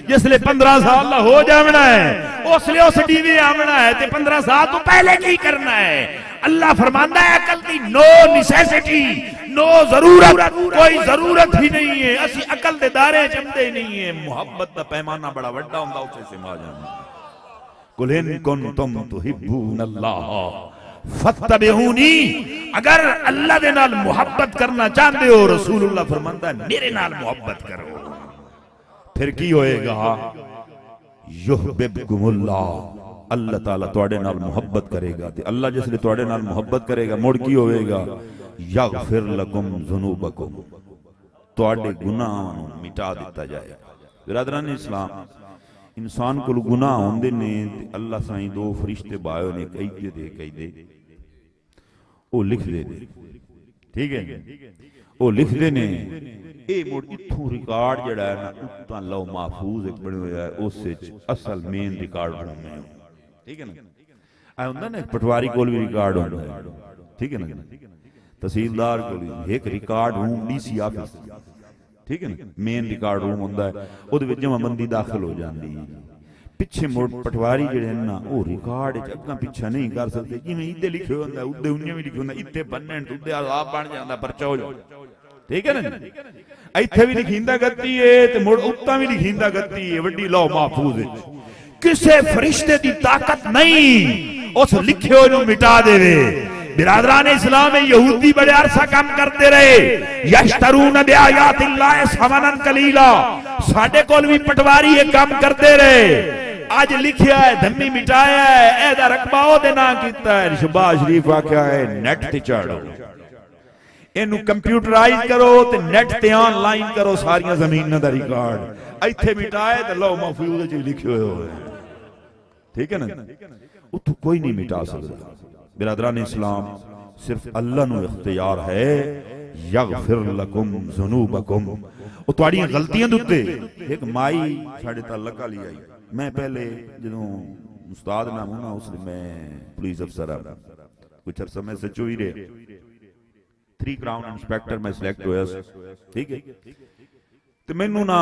जिसले 15 साल दा हो जावना है उसले उस डीवे आवना है, ते 15 साल तो पहले की करना है। अल्लाह फरमांदा है अकल की नो नेसेसिटी, नो जरूरत, कोई जरूरत ही नहीं है। असी अकल दे दायरे जमदे नहीं है। मुहब्बत दा पैमाना बड़ा वड्डा हुंदा, उसे सिमा जाना। कुल इन कुंतुम तुहिब्बूनल्लाह फत्तबिऊनी, अगर अल्लाह दे नाल मुहब्बत करना चाहते हो, रसूलुल्लाह फरमांदा मेरे नाल मुहब्बत करो, फिर की होएगा, युहिब्बुकुमुल्लाह, अल्लाह ताला तुहाडे नाल मुहब्बत करेगा। ते अल्लाह जिसले तुहाडे नाल मुहब्बत करेगा मुड़ की होएगा, यगफिर लकुम ज़ुनूबकुम, तुहाडे गुनाहां नूं मिटा दिता जाएगा। बिरादरान इस्लाम इंसान को गुनाह होंदे ने, अल्लाह साईं दो फरिश्ते बायो ने कई दे ओ लिख दे, ठीक है, ओ लिख दे ने। ए मुड़ इथों रिकॉर्ड जड़ा है ना उत्ता लौ महफूज एक बने होया है, उस विच असल मेन रिकॉर्ड होने, ठीक है ना। आ हुंदा ना पटवारी कोल भी रिकॉर्ड होंदा है, ठीक है ना, तहसीलदार कोल भी एक रिकॉर्ड रूम, डीसी ऑफिस, ठीक है ना, मेन रिकॉर्ड रूम होंदा है, उहदे विच जमाबंदी दाखिल हो जाती है। पिछे मुड़ पटवारी जिहड़े ना वो रिकॉर्ड अग्गा पिछा नहीं कर सकते, जिवें इत्ते लिखे होंदा उदे उन्ने भी लिखे होंदा, इत्ते बन्नण तुदे आजाब बन जांदा, परचा हो जांदा, ठीक है ना। इत्थे भी लिखींदा गति है ते मुड़ उत्ता भी लिखींदा गति है, वड्डी लौ महफूज विच किसे फरिश्ते दी ताकत नहीं उस लिखे होए नूं मिटा देवे। बिरादरान इस्लाम में यहूदी बड़े अरसा काम करते रहे, यश्तरून बिआयातिल्लाह समनन कलीला, साडे कोल भी पटवारी ये काम करते रहे। आज लिखिया है धम्मी मिटाया है, एदा रकबा ओदे नां कीता है। शहबाज शरीफ आख्या है नेट ते चाड़ो, इनू कंप्यूटराइज करो ते नेट ते ऑनलाइन करो सारियां जमीनां दा रिकॉर्ड, इत्थे मिटाए ते लौ महफूज च लिखे होए, ठीक है ना। उतो कोई नहीं मिटा सकता। बिरादरान इस्लाम सिर्फ अल्लाह नू इख्तियार है, यगफिर लकुम ज़ुनूबकुम, ओ तुहाडी गलतियां दे उत्ते। एक माई साडे ताल्लुक वाली आई, मैं पहले जदों उस्ताद नाम होना उसने मैं पुलिस अफसर आ, कुछ अरसा मैं सचो ही रहे, 3 क्राउन इंस्पेक्टर मैं सिलेक्ट होया, ठीक है। ते मैनू ना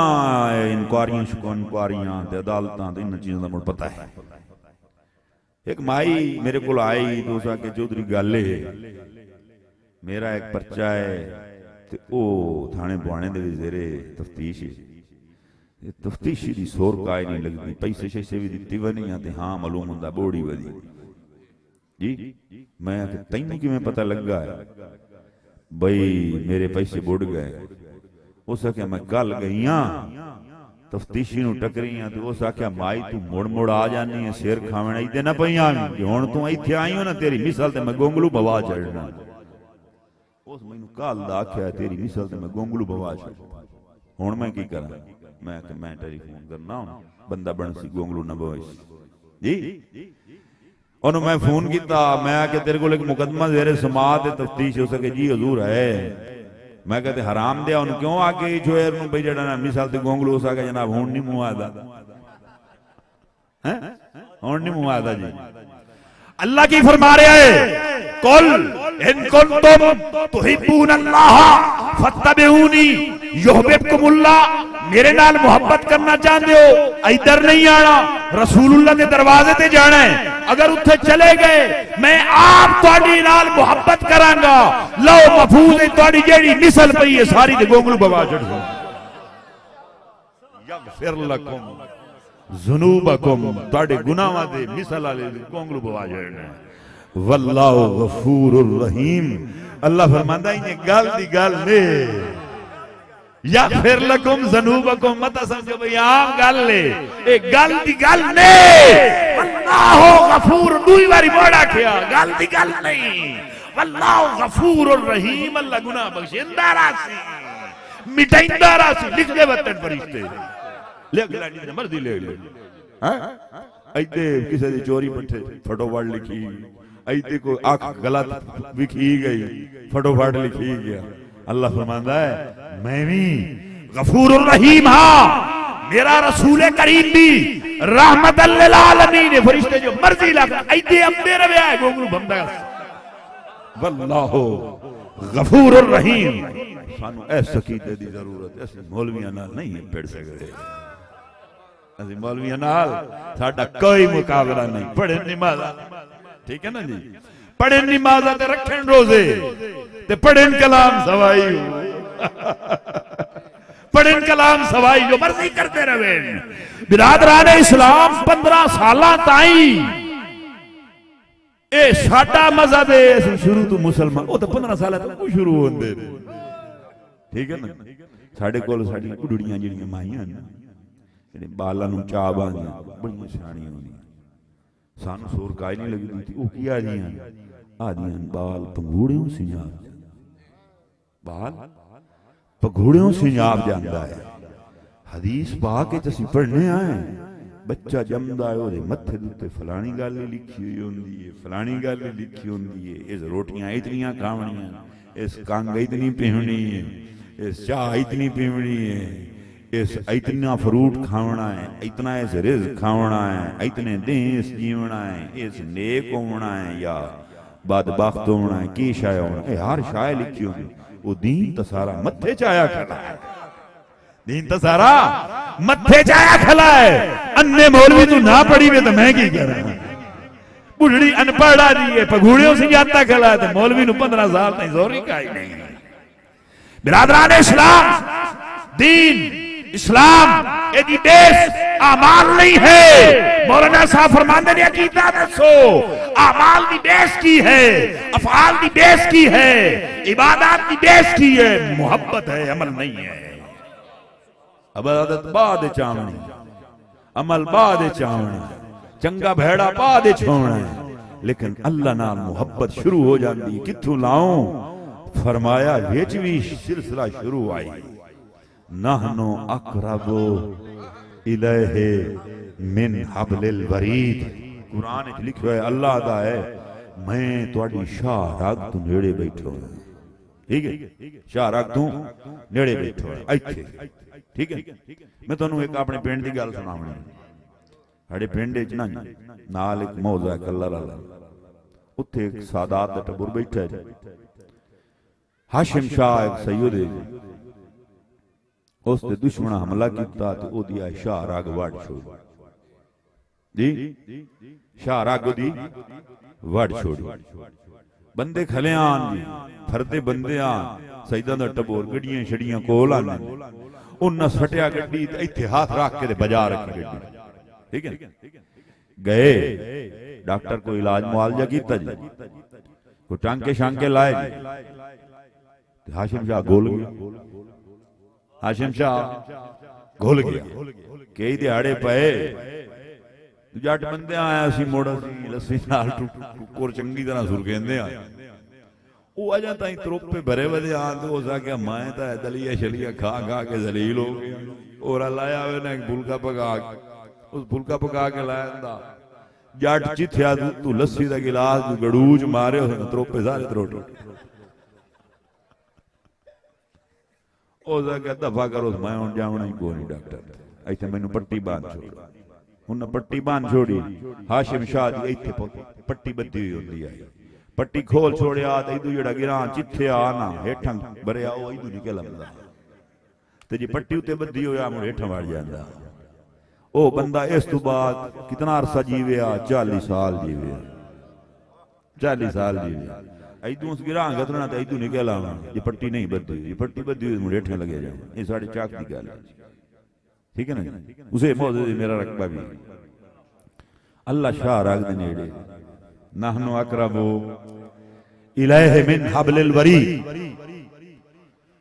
इंक्वायरियां ते अदालतां ते इन चीज़ों दा मुझे पता है। एक माई मेरे को आई तो उस आके चौधरी गल है मेरा एक पर्चा है ते ओ थाने बुआने दे जेरे तफ्तीश है, तफ्तीशी दी सोर काई नहीं लगती, पैसे शैसे भी दित्ती वा नहीं आते, हाँ मालूम हुंदा बोड़ी वधी जी। मैं तैनू किवें पता लगा है बई मेरे पैसे बुड़ गए। उस आख्या मैं कल गई हां तफ्तीशी नूं टकरी हां, तो उस आख्या माई तू मुड़ मुड़ आ जानी है, सिर खावण इत्ते ना पई आवी, हुण तू इत्थे आई हो ना तेरी मिसल ते मैं गोंगलू बवा चढ़ना। उस मैनू कल दा आख्या तेरी मिसल ते मैं गोंगलू बवा चढ़, हुण मैं की करां। मैं टेलीफोन करना हुण बंदा बनसी गोंगलू ना बवाई जी। ओनू मैं फोन किया, मैं आके तेरे को एक मुकदमा जेरे समात तफ्तीश हो सके जी हजूर है। मैं कहते हराम दिया उन क्यों आके जोर नु भाई जड़ा ना मिसाल ते गोंगलू हो सके जनाब हुण नहीं मुंह आदा हैं, हुण नहीं मुंह आदा जी। अल्लाह की फरमा रहा है कुल इन कुंतुम तुहिब्बूनल्लाह फत्तबिऊनी युहब्बुकुमुल्लाह, मेरे नाल मोहब्बत करना चाहते हो इधर नहीं आना, रसूलुल्लाह के दरवाजे ते जाना है। अगर उत्थे चले गए मैं आप तुहाडी नाल मोहब्बत करांगा। लो महफूज है तुहाडी जेड़ी मिसल पई है सारी ते गोंगलू बवा छड़ो। यगफिर लकुम ज़ुनूबकुम, तुहाडे गुनाहां दे मिसल वाले गोंगलू बवा छड़ना। वल्लाहु गफूरुर रहीम, अल्लाह फरमांदा है गल दी गल ने या फिर लकुम ज़ुनूबकुम, मत समझो भाई आम गल है, ए गल दी गल ने। वल्लाहु गफूर दुई बारी मोड़ा किया, गल दी गल नहीं। वल्लाहु गफूरुर रहीम, अल्लाह गुनाह बख्शिंदा रासी मिटाइंदा रासी। लिख दे वतन फरिश्ते लिख ले जिन्ने मर्जी ले ले। हैं ऐते किसी दी चोरी पट्टे फटोफट लिखी, ऐते को आंख गलत लिखी गई फटोफट लिखी गया। अल्लाह फरमांदा है मैं भी गफूरुर रहीम हां, मेरा रसूल करीम भी रहमतल लिल आलमीन है। फरिश्ते जो मर्जी लगा ऐते अंबे रवे है गोगलू बंदा। वल्लाहु गफूरुर रहीम, सानू ऐस अकीदे दी जरूरत है, असि मौलवियां नाल नहीं पढ़ सकते। असि मौलवियां नाल साडा कोई मुकाबला नहीं। पढ़े नमाज़, ठीक है ना जी, पढ़े नमाज़ ते रखन रोजे ते पढ़न कलाम सवाई पढ़न कलाम सवाई जो मर्जी करते रहे। बिरादरान इस्लाम 15 साल ताई ए साडा मजहब है, असि शुरू तो मुसलमान ओ तो 15 साल तक शुरू होंदे, ठीक है ना। साडे कोल साडी कुड़ियां जिहड़ियां माईयां ने जेहड़े बालां नूं चा बांदियां बड़ियां सियाणियां होंदियां, सानू सूर काई नहीं लगदी थी। ओ की आदियां बाल पंगूड़ियों सिंजाब, बाल पगूड़ियों सिंजाब जांदा है। हदीस पाक के असीं पढ़ने आए, बच्चा जमदा है ओदे मत्थे दे उत्ते फलानी गल लिखी हुई होंदी है, फलानी गल लिखी होंदी है। इस रोटियां इतनियां खावणियां, इस कंग इतनी पीवनी है, इस चाह इतनी पीवनी है, इस इतना फ्रूट खावना है, इतना इस रिज़्क़ खावना है, इतने दिन इस जीवना है, इस नेक होना है या बदबख्त होना है, की शाय होना है, हर शाय लिखी होगी। वो दीन तो सारा मत्थे चाया खला है, दीन तो सारा मत्थे चाया खला है। अन्ने मौलवी तू ना पढ़ी वे तो मैं की कह रहा हूं। बुढ़ड़ी अनपढ़ आ रही है, पगूड़ियों से जाता खला है, तो मौलवी नु 15 साल नहीं जोरी का ही नहीं। बिरादरान इस्लाम, दीन इस्लाम एदी बेस अमाल नहीं है। मौलाना साहब फरमाते ने अकीदा दसो अमाल दी बेस की है, अफआल दी बेस की है, इबादत दी बेस की है, मोहब्बत है, अमल नहीं है। इबादत बाद चावनी, अमल बाद चावना, चंगा भेड़ा बाद छोड़ना, लेकिन अल्लाह नाल मोहब्बत शुरू हो जाती है। कित्थों लाऊं? फरमाया विच भी सिलसिला शुरू आई, नहनु अक़रबु इलैहि मिन हब्लिल वरीद। कुरान में लिखा है अल्लाह दा है मैं तुहाडी शाह रग तू नेड़े बैठो, ठीक है, शाह रग तू नेड़े बैठो इत्थे, ठीक है। मैं तुहानू एक अपने पिंड दी गल सुणावणी। साडे पिंड विच ना नाल एक मौजा कल्लर वाला, उत्थे एक सादात दा टब्बर बैठा है। हाशिम शाह एक सैयद है, उसने दुश्मन हमला किया तो ओदी शाह रग वड़ छोड़ी जी, शाह रग दी वड़ छोड़ी। बंदे खले आन जी, फरदे बंदे आन, सईदा दा टबोर गड्डियां छड़ियां कोल आने, उन्ना सटिया गड्डी ते इत्थे हाथ रख के बाजार रखी गड्डी, ठीक है। गए डॉक्टर को इलाज मुआवजा किया जी, कोई टांके शांके लाए जी, हाशिम शाह गोल गया, हाशिम शाह घुल गया। कई दिहाड़े पे जट बंदे आया सी मुड़ लस्सी नाल टुक्कुर चंगी तरह सुरखेंदे आ, वो अजा ताई त्रोपे भरे वदे आन तो हो सके मैं तो दलिया शलिया खा खा के जलील हो गया। और लाया वे ना एक फुलका पका, उस फुलका पका के लाया जट चिथया तू लस्सी का गिलास गड़ूज मारे त्रोपे सारे त्रोट दफा करो, मैं हूं जावना ही कोई नहीं डॉक्टर, इतने मैनू पट्टी बांध छोड़ी। उन्हें पट्टी बांध छोड़ी, हाशिम शाह दी इत्थे पट्टी बद्धी हुई होंदी आई, पट्टी खोल छोड़िया तो इदू जड़ा गिरा चिथे आ ना हेठां भरिया वो इदू निकल आंदा ते जी पट्टी उत्ते बद्धी होया मुड़ हेठां वड़ जांदा ओ बंदा इस तो बाद कितना अरसा जीविया 40 साल जीविया 40 साल जीविया इदू उस गिरा गदना तो इदू निकल आना ये पट्टी नहीं बद्धी ये पट्टी बद्धी हुई मुड़ हेठां लगे जाना ये साढ़े चाक की गल है ठीक है ना उसे मौजूद मेरा रकबा भी अल्लाह शाह राग दे नेड़े नहनु अकरबु इलैहि मिन हब्लिल वरी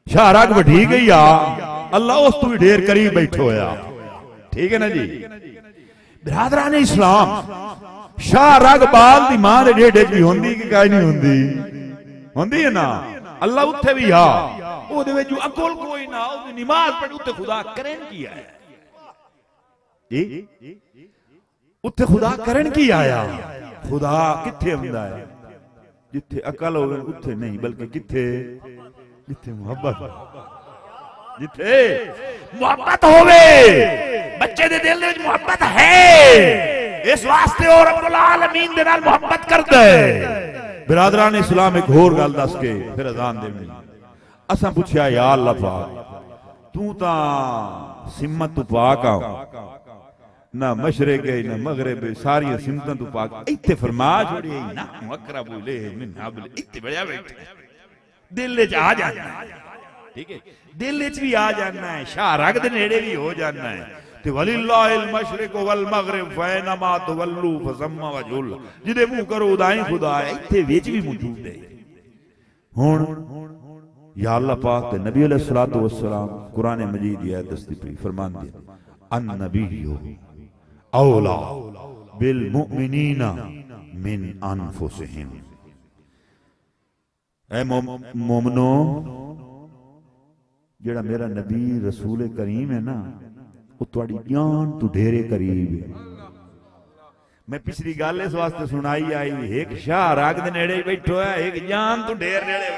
शाह राग बढ़ी गई आ अल्लाह उस तो भी ढेर करीब बैठो होया ठीक है ना जी बिरादरान इस्लाम शाह राग बाल दी मां दे ढेडे च भी होंदी कि काई नहीं होंदी है ना अल्लाह उत्थे भी आ ओदे विच अकुल कोई ना ओदी नमाज पढ़ उत्ते खुदा करन की आया जी उत्थे खुदा करन की आया खुदा किथे हुंदा है जिथे अकल होवे उत्थे नहीं बल्कि किथे जिथे मोहब्बत जिथे मोहब्बत होवे बच्चे दे दिल विच मोहब्बत है इस वास्ते और रब्बुल आलमीन दे नाल मोहब्बत करदा है बिरादरान इस्लाम एक होर गल दस के फिर अजान देनी असां पूछया या अल्लाह पाक तू तां सिमत तो पाक आ ना मशरक है ना मगरिब सारी सिमतां तू पाक इत्थे फरमा छोड़ी ना अकरबु इलैहि मिन हब्ल इत्थे बढ़िया बैठे दिल विच आ जाना ठीक है दिल विच भी आ जाना है शाह राग दे नेड़े भी हो जाना है ते वलिल्लाहिल मशरिक वल मगरिब फैनमा तुवल्लू फसम्मा वजुल जिदे मुंह करो उदाई खुदा है इत्थे विच भी मौजूद है हुन या अल्लाह पाक ते नबी अलैहि सलातो वस्सलाम कुरान मजीद की आयत दस्ती पई फरमांदे अन नबिय्यु औला बिल मुमिनीना मिन अनफुसिहिम ऐ मोमनो जेड़ा मेरा नबी रसूल करीम है ना वो तुहाडी जान तो ढेरे करीब है मैं पिछली गल इस वास्ते सुनाई आई एक शाह राग दे नेड़े बैठो है एक जान तो ढेर नेड़े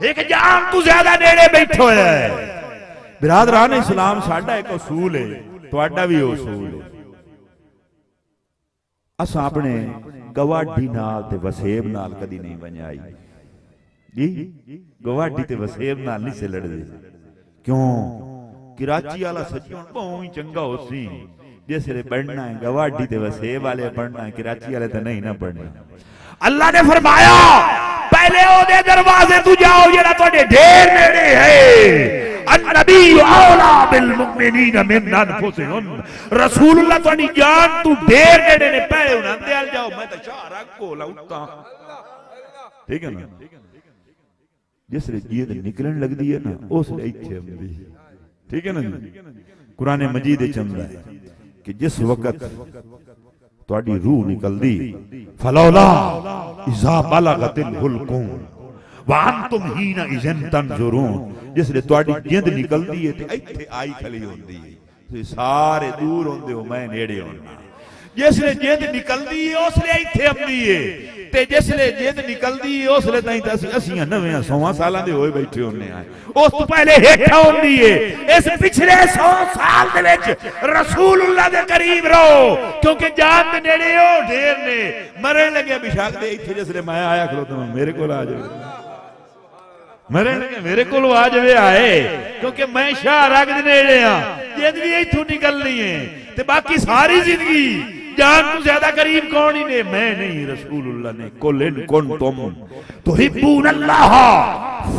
एक जान तो ज्यादा नेड़े बैठो है बिरादरान इस्लाम साडा एक उसूल है तुहाडा भी उसूल है असां अपने गवाडी नाल ते वसेब नाल कदी नहीं वंजाई जी गवाडी ते वसेब नाल नहीं से लड़दे क्यों कराची वाला सज्जन बहुत ही चंगा होसी जिसले पढ़ना है गवाडी ते वसेब वाले पढ़ना है कराची वाले तो नहीं ना पढ़ना अल्लाह ने फरमाया पहले ओदे दरवाजे तू जाओ जेड़ा तोड़े ढेर नेड़े है अन्नबी औला बिल मुमिनीना मिन अनफुसिहिम रसूलुल्लाह तोड़ी जान तू ढेर नेड़े ने पहले उन्हां दे अल जाओ मैं तो शाह राग को लाउता ठीक है ना जिसले जीद निकलन लगदी है ना उसले इत्थे आंदी ठीक है ना जी कुरान मजीद चंदा है कि जिस वक्त तुहाडी रूह निकलदी फलौला इज़ा बलगतिल हुलकुम व अंतुम हीना इज़न तंजुरून जिसले तुहाडी जिंद निकलदी है ते इत्थे आई खली होंदी है ते सारे दूर होंदे हो मैं नेड़े होना जिसले जिंद निकलदी है उसले इत्थे आंदी है ते जिसले जिंद निकलदी है उसले ताईं तां असीं 90 सालां दे होए बैठे होने आ उस तो पहले हेठा होंदी है इस पिछले 100 साल दे विच रसूलुल्लाह दे करीब रहो क्योंकि जान दे नेड़े हो ढेर ने मरन लगे बिशाक दे इत्थे जिसले मैं आया खलो तो मेरे कोल आ जाओ मरन लगे मेरे कोल आ जावे आए क्योंकि मैं शाह राग दे नेड़े आ जिंद भी इत्थों निकलनी है ते बाकी सारी जिंदगी जान तो ज्यादा करीब कौन ही ने मैं नहीं रसूलुल्लाह ने कुल इन कुंतुम तुहिब्बून अल्लाह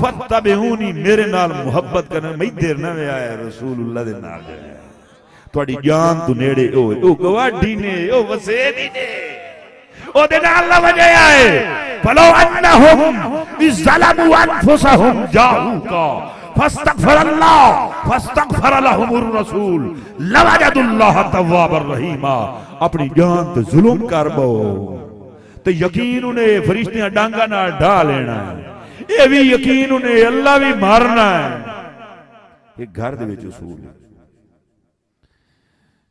फत्तबिऊनी मेरे नाल मोहब्बत करना मैं देर ना वे आया रसूलुल्लाह दे नाल तुहाडी जान तो नेड़े होए ओ गवाडी ने ओ वसेबी ने ओ दे नाल ला वजया है फलो अन्नहुम इज़लमु अनफुसहुम जाऊका फस्तगफर लहुमुर रसूल लवजदुल्लाह तव्वाबर रहीमा अपनी जान ते जुल्म कर बो ते यकीन उन्हें फरिश्तियां डांगा नाल ढा लेना है ये भी यकीन उन्हें अल्लाह भी मारना है ये घर दे विच उसूल है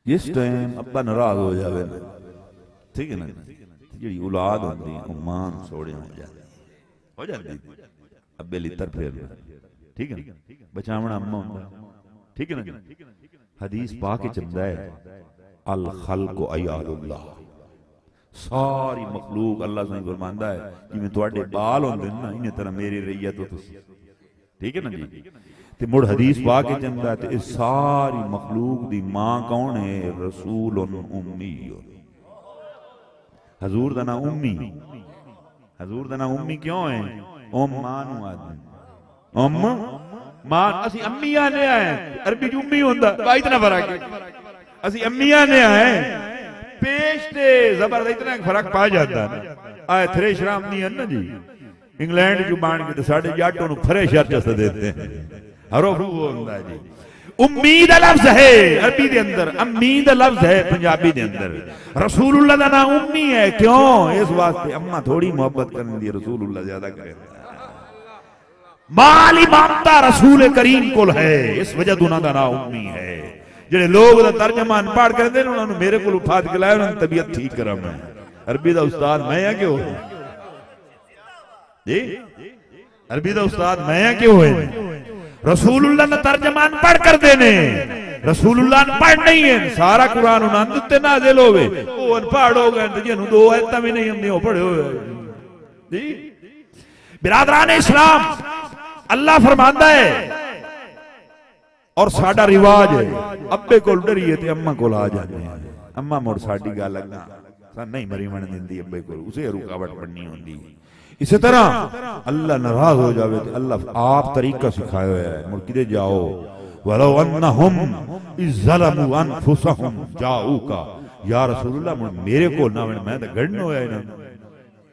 जिस टाइम अब्बा नाराज हो जावे ना ठीक है ना जी औलाद होंदी है मां सोड़े हो जाती अब्बे लितर फेर ठीक है बचावना अम्मा होंदा ठीक है ना हदीस पाक च चलदा है अल खल्कु अयालुल्लाह सारी मखलूक अल्लाह से फरमांदा है जिवें तुहाडे बाल होंदे ना इन्हें तरह मेरी रैयत हो तुसी, ठीक है ना जी। ते मुड़ हदीस पा के चंदा ते इस सारी मखलूक दी मां कौन है? रसूलुन उम्मी। हजूर दा नाम उम्मी, हजूर दा नाम उम्मी क्यों है? ओम मां नू आदमी उम्म मां, असी अम्मी आने आए, अरबी च उम्मी होंदा, इतना फर्क है। असी अम्मी आने आए, पेश ते जबर इतना फर्क पा जाता है। आए थ्रेशर आमदी है ना जी, इंग्लैंड जो बाण के साढ़े जाटों नु थ्रेशर चस देते हैं, हरो फू होंदा है जी। उम्मीद लफ्ज है अरबी दे अंदर, अम्मीद लफ्ज है पंजाबी दे अंदर। रसूलुल्लाह दा नाम उम्मी है क्यों? इस वास्ते अम्मा थोड़ी मोहब्बत करन दी, रसूलुल्लाह ज्यादा करे। माली मामता रसूल करीम कोल है, इस वजह तो उन्हां दा नाम उम्मी है। जेड़े लोग दा तर्जमा अनपढ़ करदे ने उन्हां नु मेरे कोल उठा के लाया, उन्हां दी तबीयत ठीक करा। मैं अरबी दा उस्ताद मैं हां क्यों जी? अरबी दा उस्ताद मैं हां क्यों है? रसूलुल्लाह ने तर्जमा अनपढ़ कर देने, रसूलुल्लाह अनपढ़ नहीं है। सारा कुरान उन्हां दे उत्ते नाज़िल होवे, ओ अनपढ़ हो गए ते जिन्हों दो आयतां भी नहीं आंदी ओ पढ़े होए जी। बिरादरान इस्लाम, अल्लाह फरमांदा है और साडा रिवाज है अब्बे कोल डरिए ते अम्मा कोल आ जाते हैं। अम्मा मुड़ साडी गल अग्गा सा नहीं मरी मन दिंदी, अब्बे कोल उसे रुकावट बननी होंदी। इसी तरह अल्लाह नाराज हो जावे तो अल्लाह आप तरीका सिखाया हुआ है, मुड़ किदे जाओ, वलो अन्नहुम इज़्ज़लमू अनफुसहुम जाऊका, या रसूलुल्लाह मुड़ मेरे को ना मैं तो गढ़न होया इन्हां,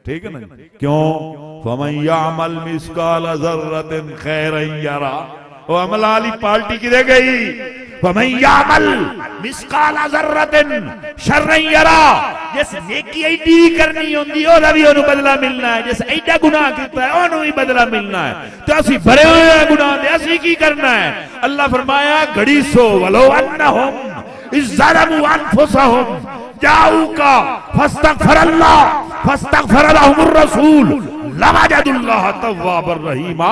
ठीक है ना? क्यों? फमन यामल मिस्काल ज़र्रतिन खैरन यरा, ओ अमल वाली पार्टी किधर गई? फमन यामल मिस्काल ज़र्रतिन शर्रन यरा, जिस नेकी एडी करनी होंदी ओदा भी ओनु बदला मिलना है, जिस एडा गुनाह कीता है ओनु भी बदला मिलना है। तो असी भरे हुए हैं गुनाह दे, असी की करना है? अल्लाह फरमाया घड़ी सो, वलो अन्नहुम इज़्ज़लमू अनफुसहुम जाऊका फस्तगफिरल्लाह फस्तगफिर लहुमुर रसूल लवजदुल्लाह तव्वाबर रहीमा।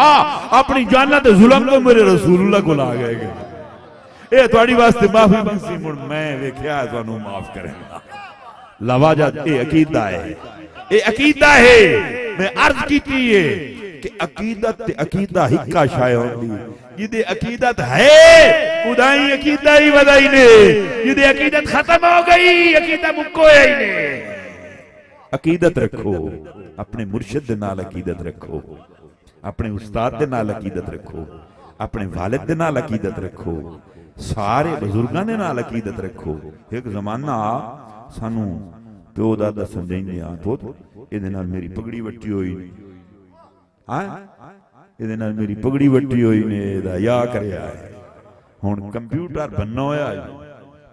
अपनी जान ते जुल्म तो मेरे रसूलुल्लाह को ला गए, ए तुहाडी वास्ते माफी मंगसी, मुड़ मैं वेख्या तुहानू माफ करेगा। लवाजत ए अकीदा है, ए अकीदा है। मैं अर्ज कीती है कि अकीदत ते अकीदा हिक्का शाय होंदी, जिदे अकीदत है उदाई अकीदा ही वदाई ने, जिदे अकीदत खत्म हो गई अकीदा मुक्को है ही ने। अकीदत रखो, अपने मुर्शिद दे नाल अकीदत रखो, अपने उस्ताद दे नाल अकीदत रखो, अपने वालिद दे नाल अकीदत रखो, सारे बुजुर्गां दे नाल अकीदत रखो। एक जमाना सानू प्यो दादा समझाइंदे आ, पुत इहदे नाल मेरी पगड़ी वट्टी होई, हां इहदे नाल मेरी पगड़ी वट्टी होई ने, इहदा या करया है। हुण कंप्यूटर बनना होया,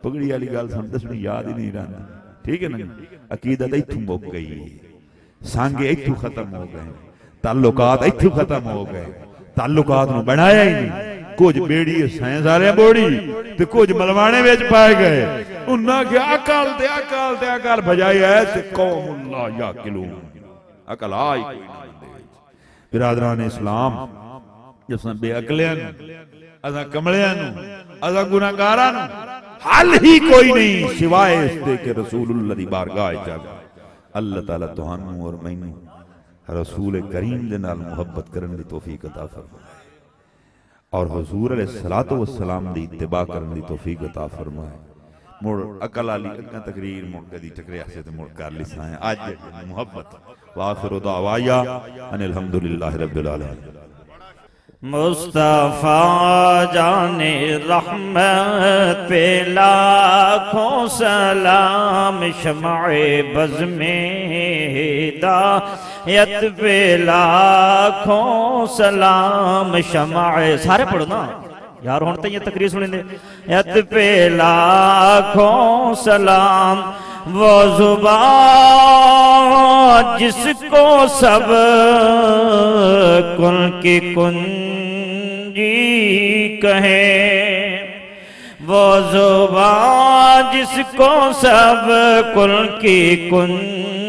पगड़ी वाली गल सानू दसणी याद ही नहीं रहिंदी, ठीक है ना? अकीदत इत्थों मुक गई, सांगे इत्थों खत्म हो गए, ताल्लुकात इत्थों खत्म हो गए, ताल्लुकात नूं बनाया ही नहीं। कुछ बेड़ी साइंस वाले बोड़ी ते कुछ मलवाने विच पाए गए, उन्हां के अकल ते अकल ते अकल बजाई है ते कौमुल्ला याकिलून, अकल आई कोई ना। बिरादरान इस्लाम, जिसने बेअकलियां नूं, असां कमलियां नूं, असां गुनाहगारां नूं हल ही कोई नहीं सिवाय इसके कि रसूलुल्लाह दी बारगाह च जावे। अल्लाह ताला तुहानू और मैनू रसूल करीम दे नाल मुहब्बत करन दी तौफीक अता फरमाए और हुजूर अलैहिस्सलातु वस्सलाम दी इत्तिबा करन दी तौफीक अता फरमाए। मुड़ अकल वाली अग्गा तकरीर मुड़ कदी टकरिया से मुड़ कर लिसा है आज मुहब्बत। वाखिरु दावाया अनिल हम्दुलिल्लाहि रब्बिल आलमीन। मुस्तफा जाने रहमत पे लाखों सलाम, शमाए बज़ में हिदायत पे लाखों सलाम, शमाए सारे पढ़ो ना यार, हुण तो ये तकरीर सुनी दे। यत पे लाखों सलाम, वो ज़ुबान जिसको सब कुल की कुंजी कहे, वो ज़ुबान जिसको सब कुल की कुंजी